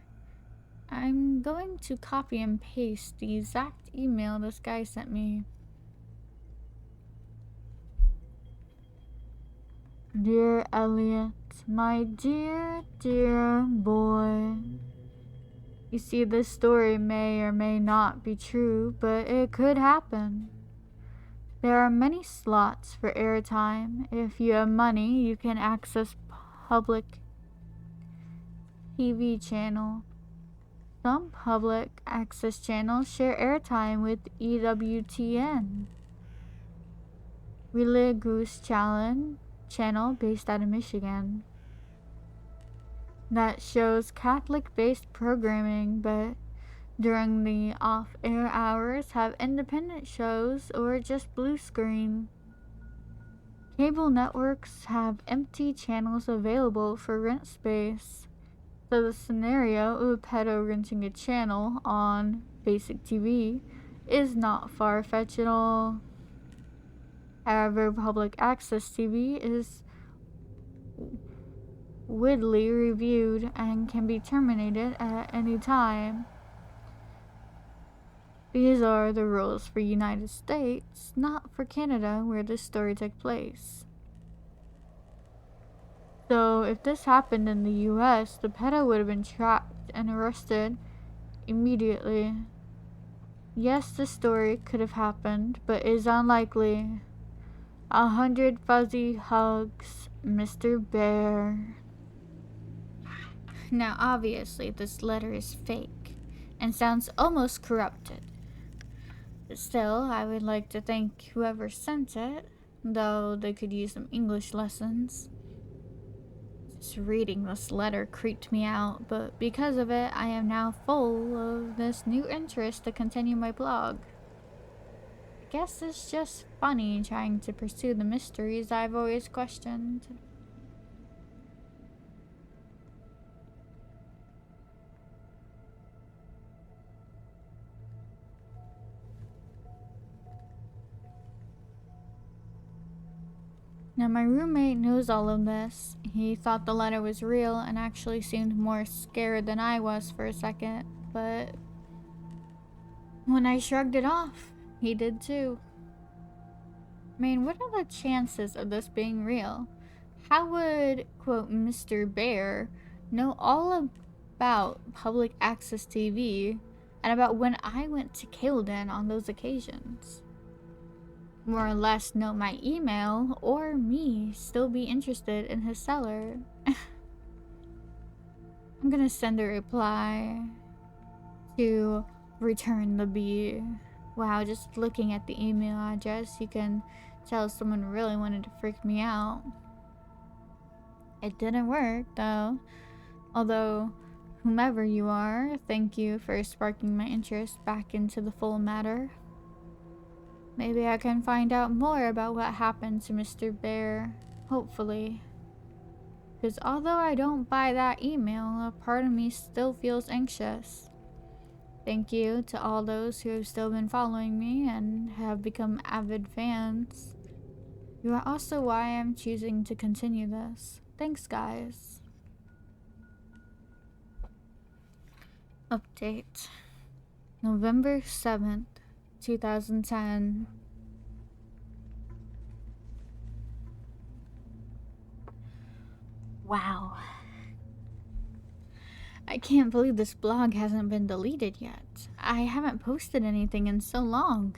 I'm going to copy and paste the exact email this guy sent me. Dear Elliot, my dear, dear boy. You see, this story may or may not be true, but it could happen. There are many slots for airtime. If you have money, you can access public TV channel. Some public access channels share airtime with EWTN. Religious channel based out of Michigan. That shows Catholic-based programming, but during the off-air hours have independent shows or just blue screen. Cable networks have empty channels available for rent space. So the scenario of a pedo renting a channel on basic TV is not far-fetched at all. However, public access TV is widely reviewed and can be terminated at any time. These are the rules for United States, not for Canada, where this story took place. So if this happened in the US, the pedo would have been trapped and arrested immediately. Yes, this story could have happened, but is unlikely. 100 fuzzy hugs, Mr. Bear. Now, obviously, this letter is fake and sounds almost corrupted. But still, I would like to thank whoever sent it, though they could use some English lessons. Just reading this letter creeped me out, but because of it, I am now full of this new interest to continue my blog. I guess it's just funny trying to pursue the mysteries I've always questioned. Now, my roommate knows all of this. He thought the letter was real and actually seemed more scared than I was for a second, but when I shrugged it off, he did too. I mean, what are the chances of this being real? How would, quote, Mr. Bear know all about public access TV and about when I went to Camden on those occasions? More or less know my email, or me still be interested in his seller. I'm gonna send a reply to return the bee. Wow, just looking at the email address, you can tell someone really wanted to freak me out. It didn't work, though. Although, whomever you are, thank you for sparking my interest back into the full matter. Maybe I can find out more about what happened to Mr. Bear, hopefully. Because although I don't buy that email, a part of me still feels anxious. Thank you to all those who have still been following me and have become avid fans. You are also why I'm choosing to continue this. Thanks, guys. Update. November 7th, 2010. Wow. I can't believe this blog hasn't been deleted yet. I haven't posted anything in so long.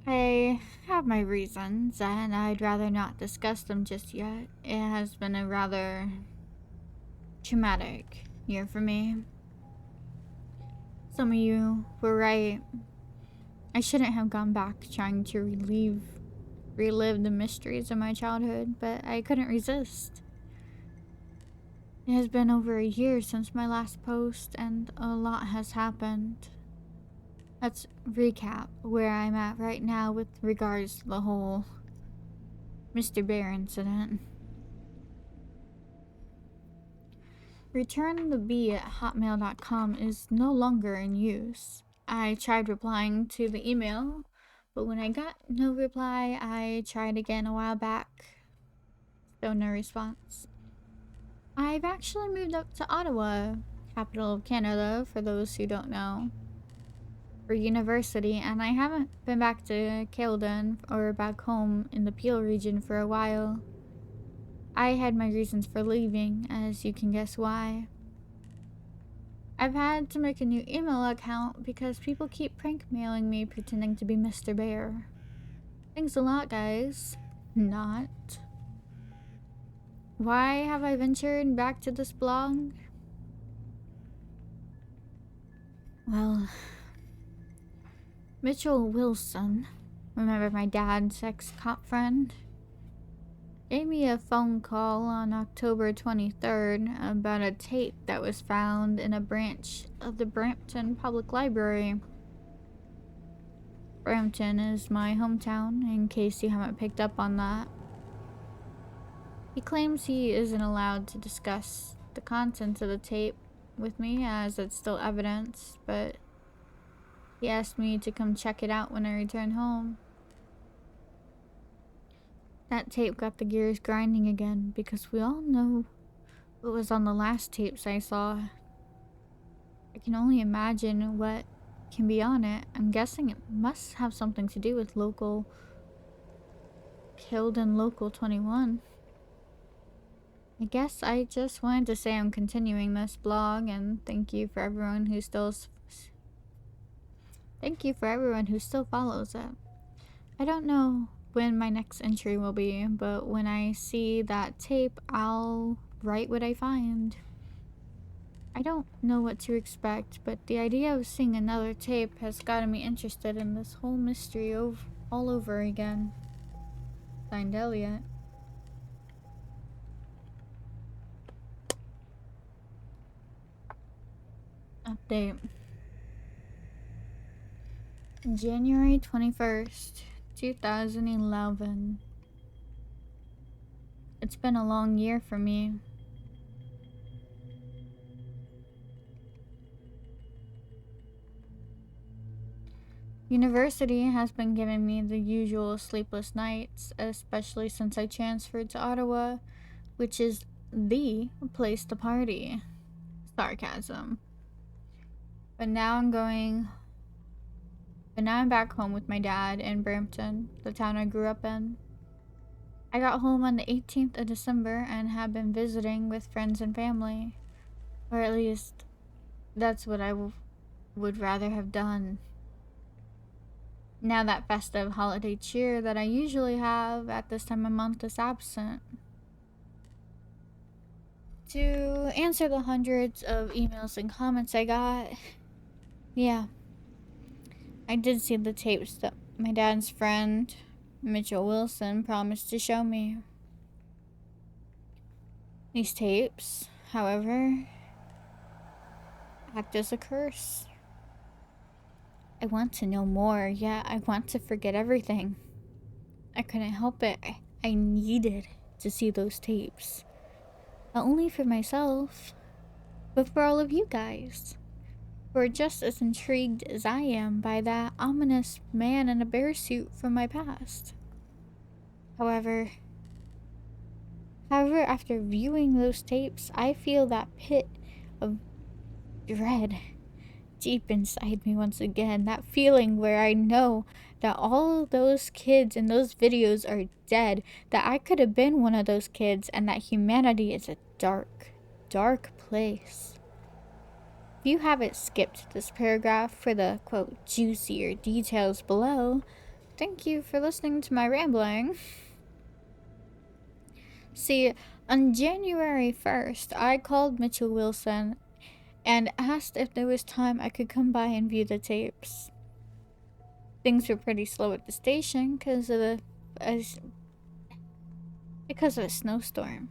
I have my reasons, and I'd rather not discuss them just yet. It has been a rather traumatic year for me. Some of you were right. I shouldn't have gone back trying to relive the mysteries of my childhood, but I couldn't resist. It has been over a year since my last post, and a lot has happened. Let's recap where I'm at right now with regards to the whole Mr. Bear incident. returnthebee@hotmail.com is no longer in use. I tried replying to the email, but when I got no reply, I tried again a while back. Still no response. I've actually moved up to Ottawa, capital of Canada, for those who don't know, for university, and I haven't been back to Camden or back home in the Peel region for a while. I had my reasons for leaving, as you can guess why. I've had to make a new email account because people keep prank mailing me pretending to be Mr. Bear. Thanks a lot, guys. Not. Why have I ventured back to this blog? Well, Mitchell Wilson, remember my dad's ex-cop friend, gave me a phone call on October 23rd about a tape that was found in a branch of the Brampton Public Library. Brampton is my hometown, in case you haven't picked up on that. He claims he isn't allowed to discuss the contents of the tape with me as it's still evidence, but he asked me to come check it out when I return home. That tape got the gears grinding again because we all know what was on the last tapes I saw. I can only imagine what can be on it. I'm guessing it must have something to do with killed in Local 21. I guess I just wanted to say I'm continuing this blog, and thank you for everyone who still follows it. I don't know when my next entry will be, but when I see that tape, I'll write what I find. I don't know what to expect, but the idea of seeing another tape has gotten me interested in this whole mystery all over again. Signed, Elliot. Update. January 21st, 2011. It's been a long year for me. University has been giving me the usual sleepless nights, especially since I transferred to Ottawa, which is the place to party. Sarcasm. But now I'm back home with my dad in Brampton, the town I grew up in. I got home on the 18th of December and have been visiting with friends and family. Or at least, that's what I would rather have done. Now that festive holiday cheer that I usually have at this time of month is absent. To answer the hundreds of emails and comments I got, yeah, I did see the tapes that my dad's friend, Mitchell Wilson, promised to show me. These tapes, however, act as a curse. I want to know more, yet I want to forget everything. I couldn't help it. I needed to see those tapes. Not only for myself, but for all of you guys, who are just as intrigued as I am by that ominous man in a bear suit from my past. However, after viewing those tapes, I feel that pit of dread deep inside me once again. That feeling where I know that all those kids in those videos are dead, that I could have been one of those kids, and that humanity is a dark, dark place. If you haven't skipped this paragraph for the, quote, juicier details below, thank you for listening to my rambling. See, on January 1st, I called Mitchell Wilson and asked if there was time I could come by and view the tapes. Things were pretty slow at the station because of a snowstorm.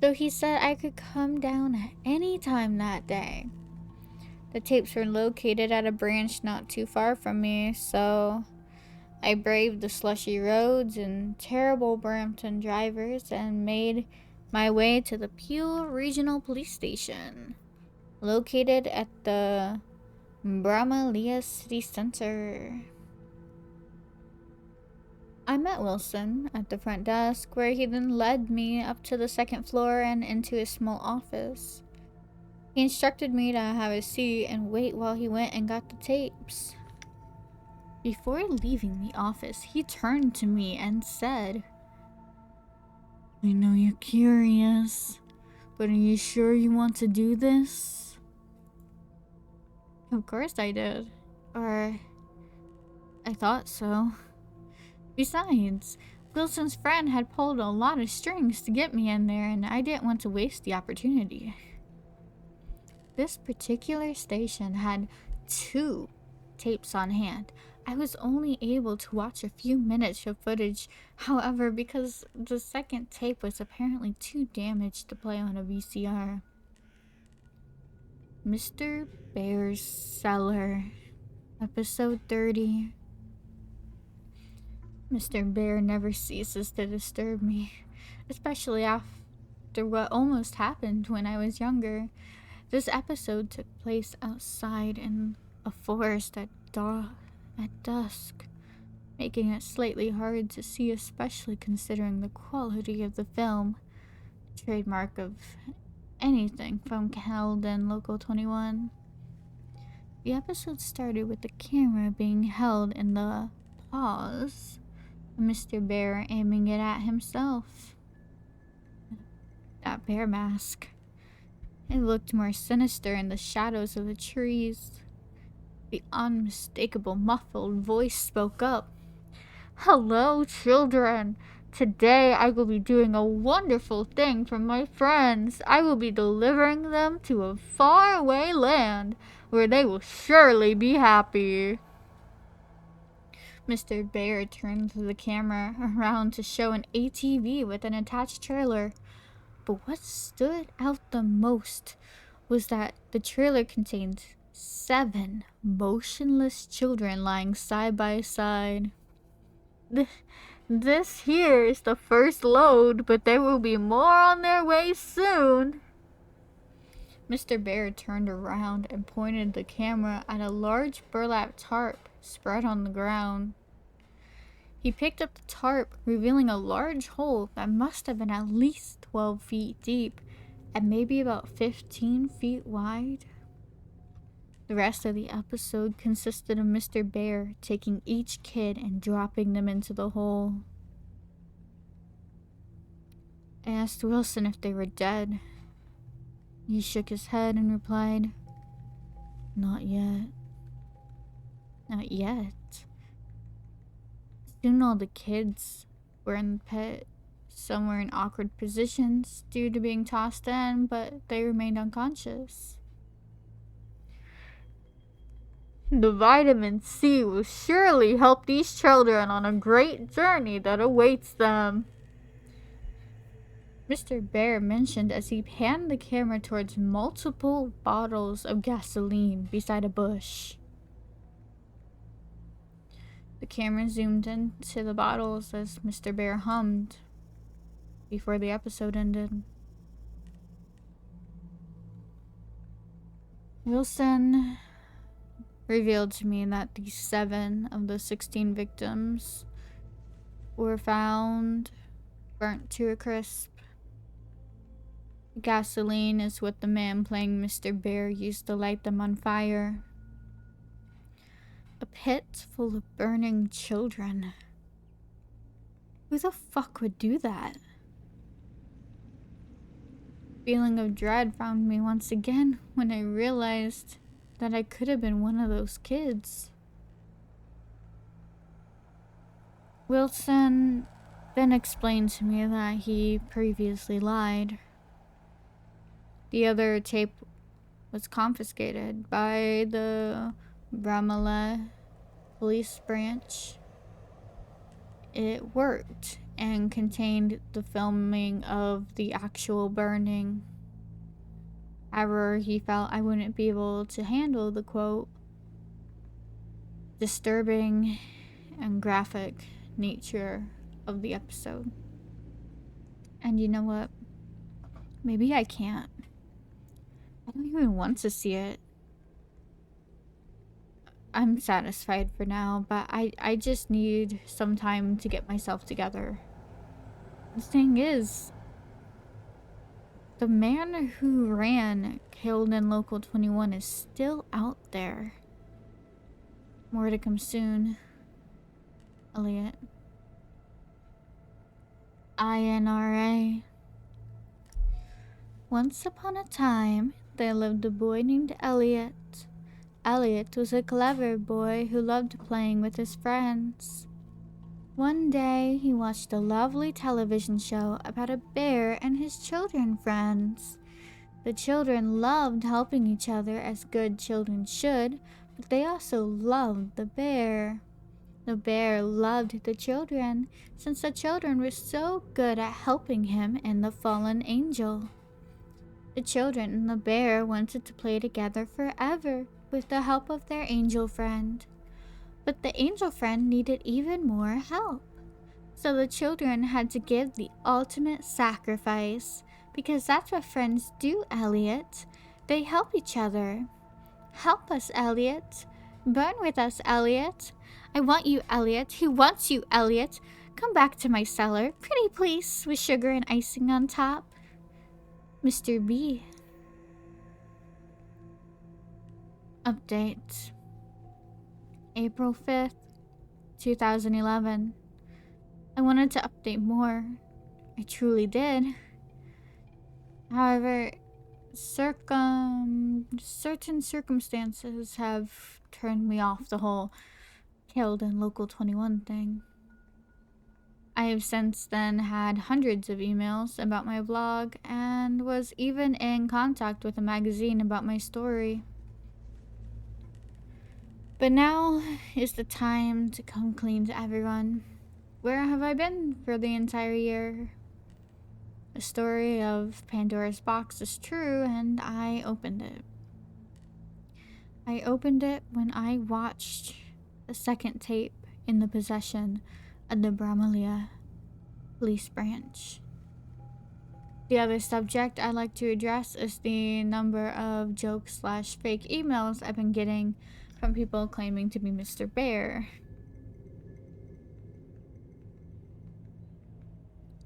So he said I could come down at any time that day. The tapes were located at a branch not too far from me, so I braved the slushy roads and terrible Brampton drivers and made my way to the Peel Regional Police Station, located at the Bramalia City Center. I met Wilson at the front desk, where he then led me up to the second floor and into a small office. He instructed me to have a seat and wait while he went and got the tapes. Before leaving the office, he turned to me and said, "I know you're curious, but are you sure you want to do this?" Of course I did. Or, I thought so. Besides, Wilson's friend had pulled a lot of strings to get me in there, and I didn't want to waste the opportunity. This particular station had 2 tapes on hand. I was only able to watch a few minutes of footage, however, because the second tape was apparently too damaged to play on a VCR. Mr. Bear's Cellar, episode 30. Mr. Bear never ceases to disturb me, especially after what almost happened when I was younger. This episode took place outside in a forest at dusk, making it slightly hard to see, especially considering the quality of the film, trademark of anything from Camden Local 21. The episode started with the camera being held in the paws of Mr. Bear, aiming it at himself. That bear mask. It looked more sinister in the shadows of the trees. The unmistakable muffled voice spoke up. "Hello, children. Today I will be doing a wonderful thing for my friends. I will be delivering them to a faraway land where they will surely be happy." Mr. Bear turned the camera around to show an ATV with an attached trailer. But what stood out the most was that the trailer contained 7 motionless children lying side by side. This here is the first load, but there will be more on their way soon." Mr. Bear turned around and pointed the camera at a large burlap tarp spread on the ground. He picked up the tarp, revealing a large hole that must have been at least 12 feet deep and maybe about 15 feet wide. The rest of the episode consisted of Mr. Bear taking each kid and dropping them into the hole. I asked Wilson if they were dead. He shook his head and replied, "Not yet." Not yet. Soon all the kids were in the pit. Some were in awkward positions due to being tossed in, but they remained unconscious. "The vitamin C will surely help these children on a great journey that awaits them," Mr. Bear mentioned as he panned the camera towards multiple bottles of gasoline beside a bush. The camera zoomed into the bottles as Mr. Bear hummed before the episode ended. Wilson revealed to me that the 7 of the 16 victims were found burnt to a crisp. Gasoline is what the man playing Mr. Bear used to light them on fire. A pit full of burning children. Who the fuck would do that? Feeling of dread found me once again when I realized that I could have been one of those kids. Wilson then explained to me that he previously lied. The other tape was confiscated by the Bramala police branch. It worked and contained the filming of the actual burning. However, he felt I wouldn't be able to handle the quote disturbing and graphic nature of the episode. And you know what? Maybe I can't. I don't even want to see it. I'm satisfied for now, but I just need some time to get myself together. The thing is, the man who ran Killed in Local 21 is still out there. More to come soon. Elliot. INRA. Once upon a time, there lived a boy named Elliot. Elliot was a clever boy who loved playing with his friends. One day, he watched a lovely television show about a bear and his children friends. The children loved helping each other as good children should, but they also loved the bear. The bear loved the children, since the children were so good at helping him and the fallen angel. The children and the bear wanted to play together forever with the help of their angel friend. But the angel friend needed even more help. So the children had to give the ultimate sacrifice, because that's what friends do, Elliot. They help each other. Help us, Elliot. Burn with us, Elliot. I want you, Elliot. Who wants you, Elliot? Come back to my cellar, pretty please, with sugar and icing on top. Mr. B. Update. April 5th, 2011. I wanted to update more. I truly did. However, certain circumstances have turned me off the whole Killed in Local 21 thing. I have since then had hundreds of emails about my blog and was even in contact with a magazine about my story. But now is the time to come clean to everyone. Where have I been for the entire year? The story of Pandora's box is true, and I opened it. I opened it when I watched the second tape in the possession of the Brahmalia police branch. The other subject I'd like to address is the number of joke/fake emails I've been getting from people claiming to be Mr. Bear.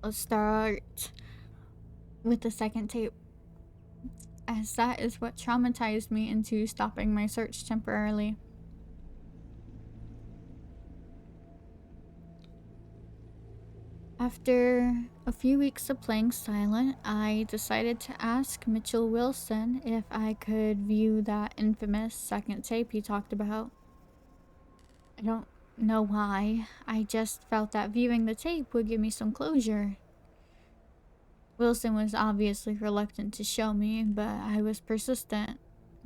Let's start with the second tape, as that is what traumatized me into stopping my search temporarily. After a few weeks of playing silent, I decided to ask Mitchell Wilson if I could view that infamous second tape he talked about. I don't know why, I just felt that viewing the tape would give me some closure. Wilson was obviously reluctant to show me, but I was persistent,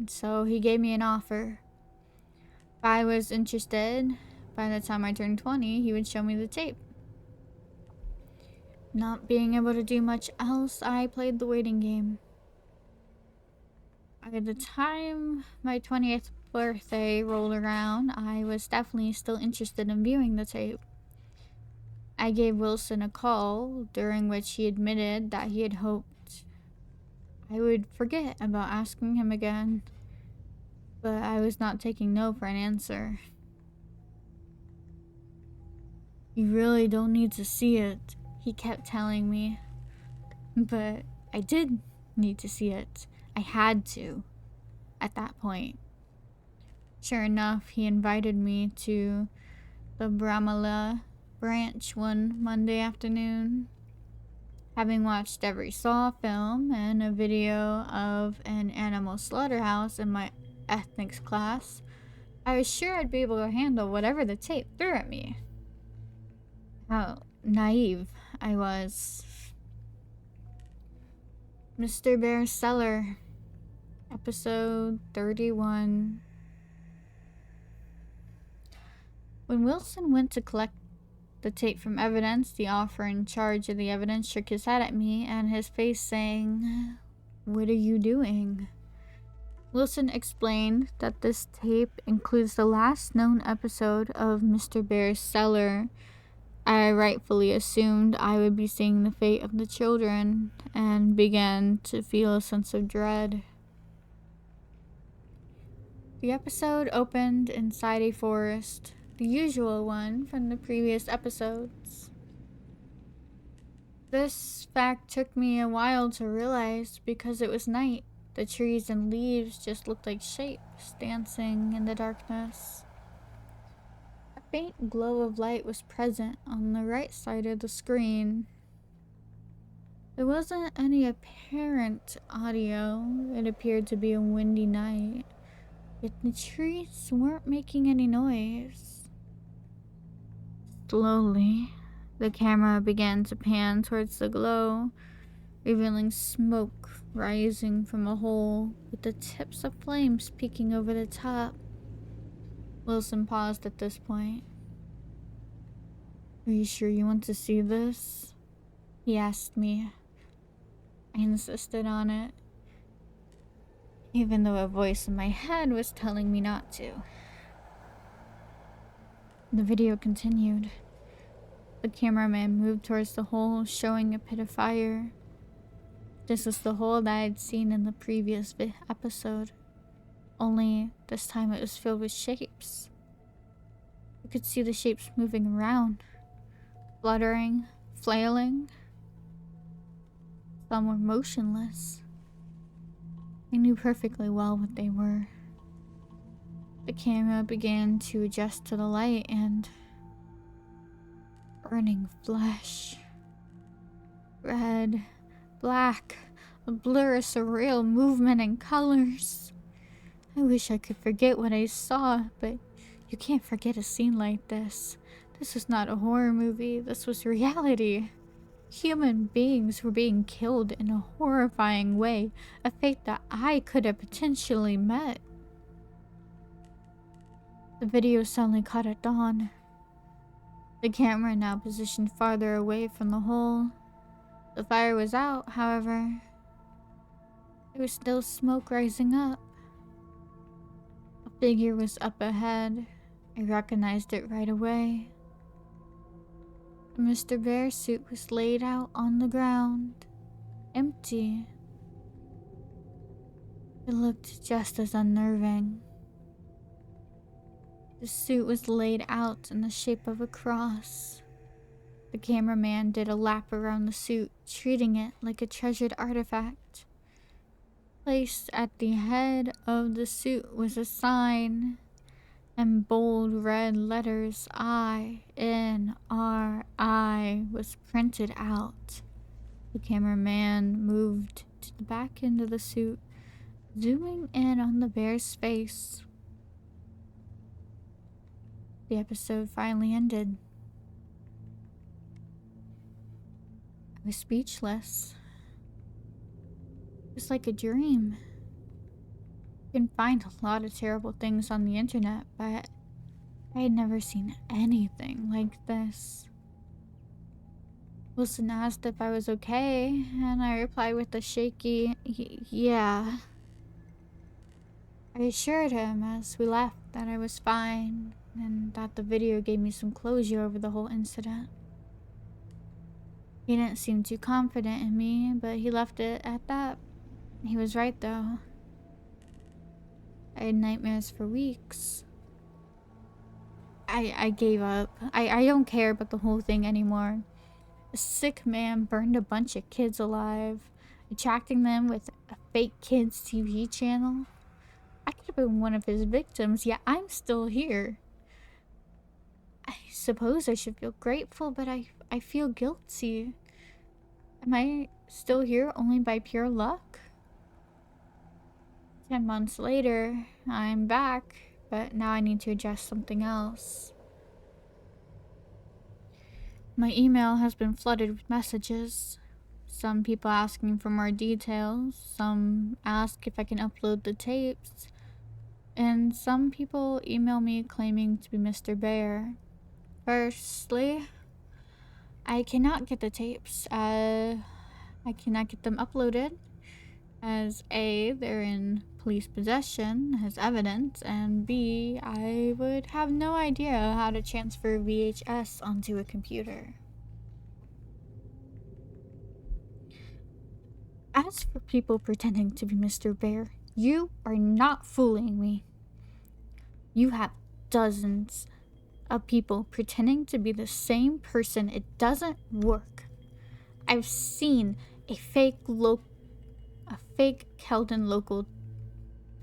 so he gave me an offer. If I was interested, by the time I turned 20, he would show me the tape. Not being able to do much else, I played the waiting game. By the time my 20th birthday rolled around, I was definitely still interested in viewing the tape. I gave Wilson a call, during which he admitted that he had hoped I would forget about asking him again, but I was not taking no for an answer. You really don't need to see it, he kept telling me. But I did need to see it. I had to, at that point. Sure enough, he invited me to the Brahmala branch one Monday afternoon. Having watched every Saw film and a video of an animal slaughterhouse in my ethnics class, I was sure I'd be able to handle whatever the tape threw at me. naive I was. Mr. Bear's Cellar, episode 31. When Wilson went to collect the tape from evidence, the officer in charge of the evidence shook his head at me and his face saying, "What are you doing?" Wilson explained that this tape includes the last known episode of Mr. Bear's Cellar. I rightfully assumed I would be seeing the fate of the children and began to feel a sense of dread. The episode opened inside a forest, the usual one from the previous episodes. This fact took me a while to realize because it was night. The trees and leaves just looked like shapes dancing in the darkness. A faint glow of light was present on the right side of the screen. There wasn't any apparent audio. It appeared to be a windy night, yet the trees weren't making any noise. Slowly, the camera began to pan towards the glow, revealing smoke rising from a hole with the tips of flames peeking over the top. Wilson paused at this point. "Are you sure you want to see this?" he asked me. I insisted on it, even though a voice in my head was telling me not to. The video continued. The cameraman moved towards the hole, showing a pit of fire. This was the hole that I had seen in the previous episode, only this time it was filled with shapes. You could see the shapes moving around, fluttering, flailing. Some were motionless. I knew perfectly well what they were. The camera began to adjust to the light and burning flesh. Red, black, a blur of surreal movement and colors. I wish I could forget what I saw, but you can't forget a scene like this. This was not a horror movie, this was reality. Human beings were being killed in a horrifying way, a fate that I could have potentially met. The video suddenly caught at dawn. The camera now positioned farther away from the hole. The fire was out, however. There was still smoke rising up. A figure was up ahead. I recognized it right away. The Mr. Bear suit was laid out on the ground, empty. It looked just as unnerving. The suit was laid out in the shape of a cross. The cameraman did a lap around the suit, treating it like a treasured artifact. Placed at the head of the suit was a sign, and bold red letters I-N-R-I was printed out. The cameraman moved to the back end of the suit, zooming in on the bear's face. The episode finally ended. I was speechless. It was like a dream. You can find a lot of terrible things on the internet, but I had never seen anything like this. Wilson asked if I was okay, and I replied with a shaky, yeah. I assured him as we left that I was fine, and that the video gave me some closure over the whole incident. He didn't seem too confident in me, but he left it at that. He was right, though. I had nightmares for weeks. I gave up. I don't care about the whole thing anymore. A sick man burned a bunch of kids alive, attracting them with a fake kids TV channel. I could have been one of his victims, yet I'm still here. I suppose I should feel grateful, but I feel guilty. Am I still here only by pure luck? 10 months later, I'm back, but now I need to adjust something else. My email has been flooded with messages. Some people asking for more details, some ask if I can upload the tapes, and some people email me claiming to be Mr. Bear. Firstly, I cannot get the tapes. I cannot get them uploaded, as A, they're in police possession as evidence, and B, I would have no idea how to transfer VHS onto a computer. As for people pretending to be Mr. Bear, you are not fooling me. You have dozens of people pretending to be the same person. It doesn't work. I've seen a fake Camden Local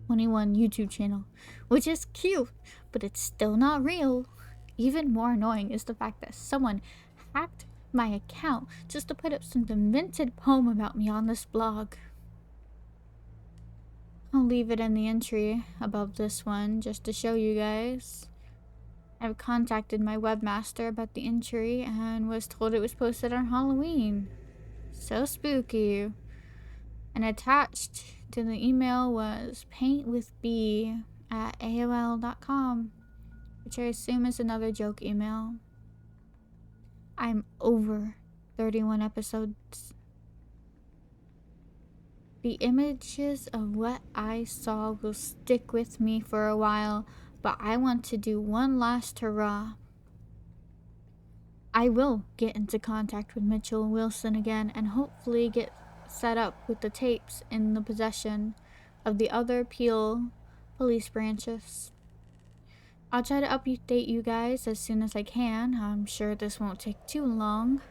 21 YouTube channel, which is cute, but it's still not real. Even more annoying is the fact that someone hacked my account just to put up some demented poem about me on this blog. I'll leave it in the entry above this one just to show you guys. I've contacted my webmaster about the entry and was told it was posted on Halloween. So spooky. And attached to the email was paintwithb@aol.com, which I assume is another joke email. I'm over 31 episodes. The images of what I saw will stick with me for a while, but I want to do one last hurrah. I will get into contact with Mitchell Wilson again and hopefully get set up with the tapes in the possession of the other Peel police branches. I'll try to update you guys as soon as I can. I'm sure this won't take too long.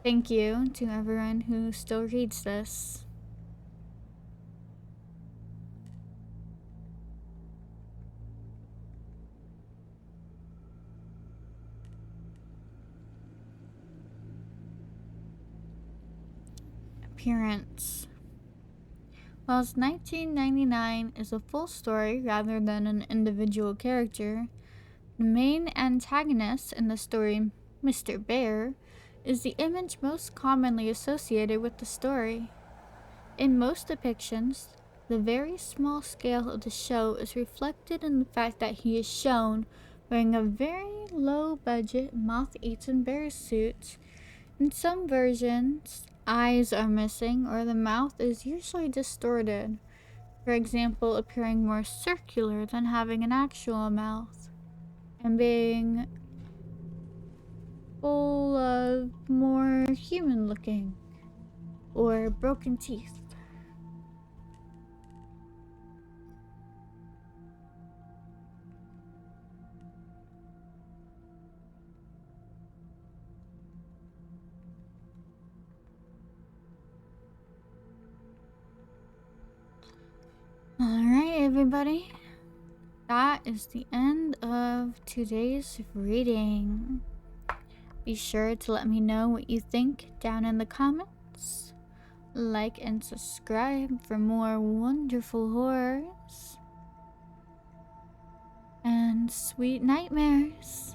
Thank you to everyone who still reads this. Appearance. Whilst 1999 is a full story rather than an individual character, the main antagonist in the story, Mr. Bear, is the image most commonly associated with the story. In most depictions, the very small scale of the show is reflected in the fact that he is shown wearing a very low-budget moth-eaten bear suit. In some versions, eyes are missing or the mouth is usually distorted, for example, appearing more circular than having an actual mouth, and being full of more human-looking or broken teeth. Alright, everybody. That is the end of today's reading. Be sure to let me know what you think down in the comments. Like and subscribe for more wonderful horrors. And sweet nightmares.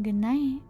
Good night.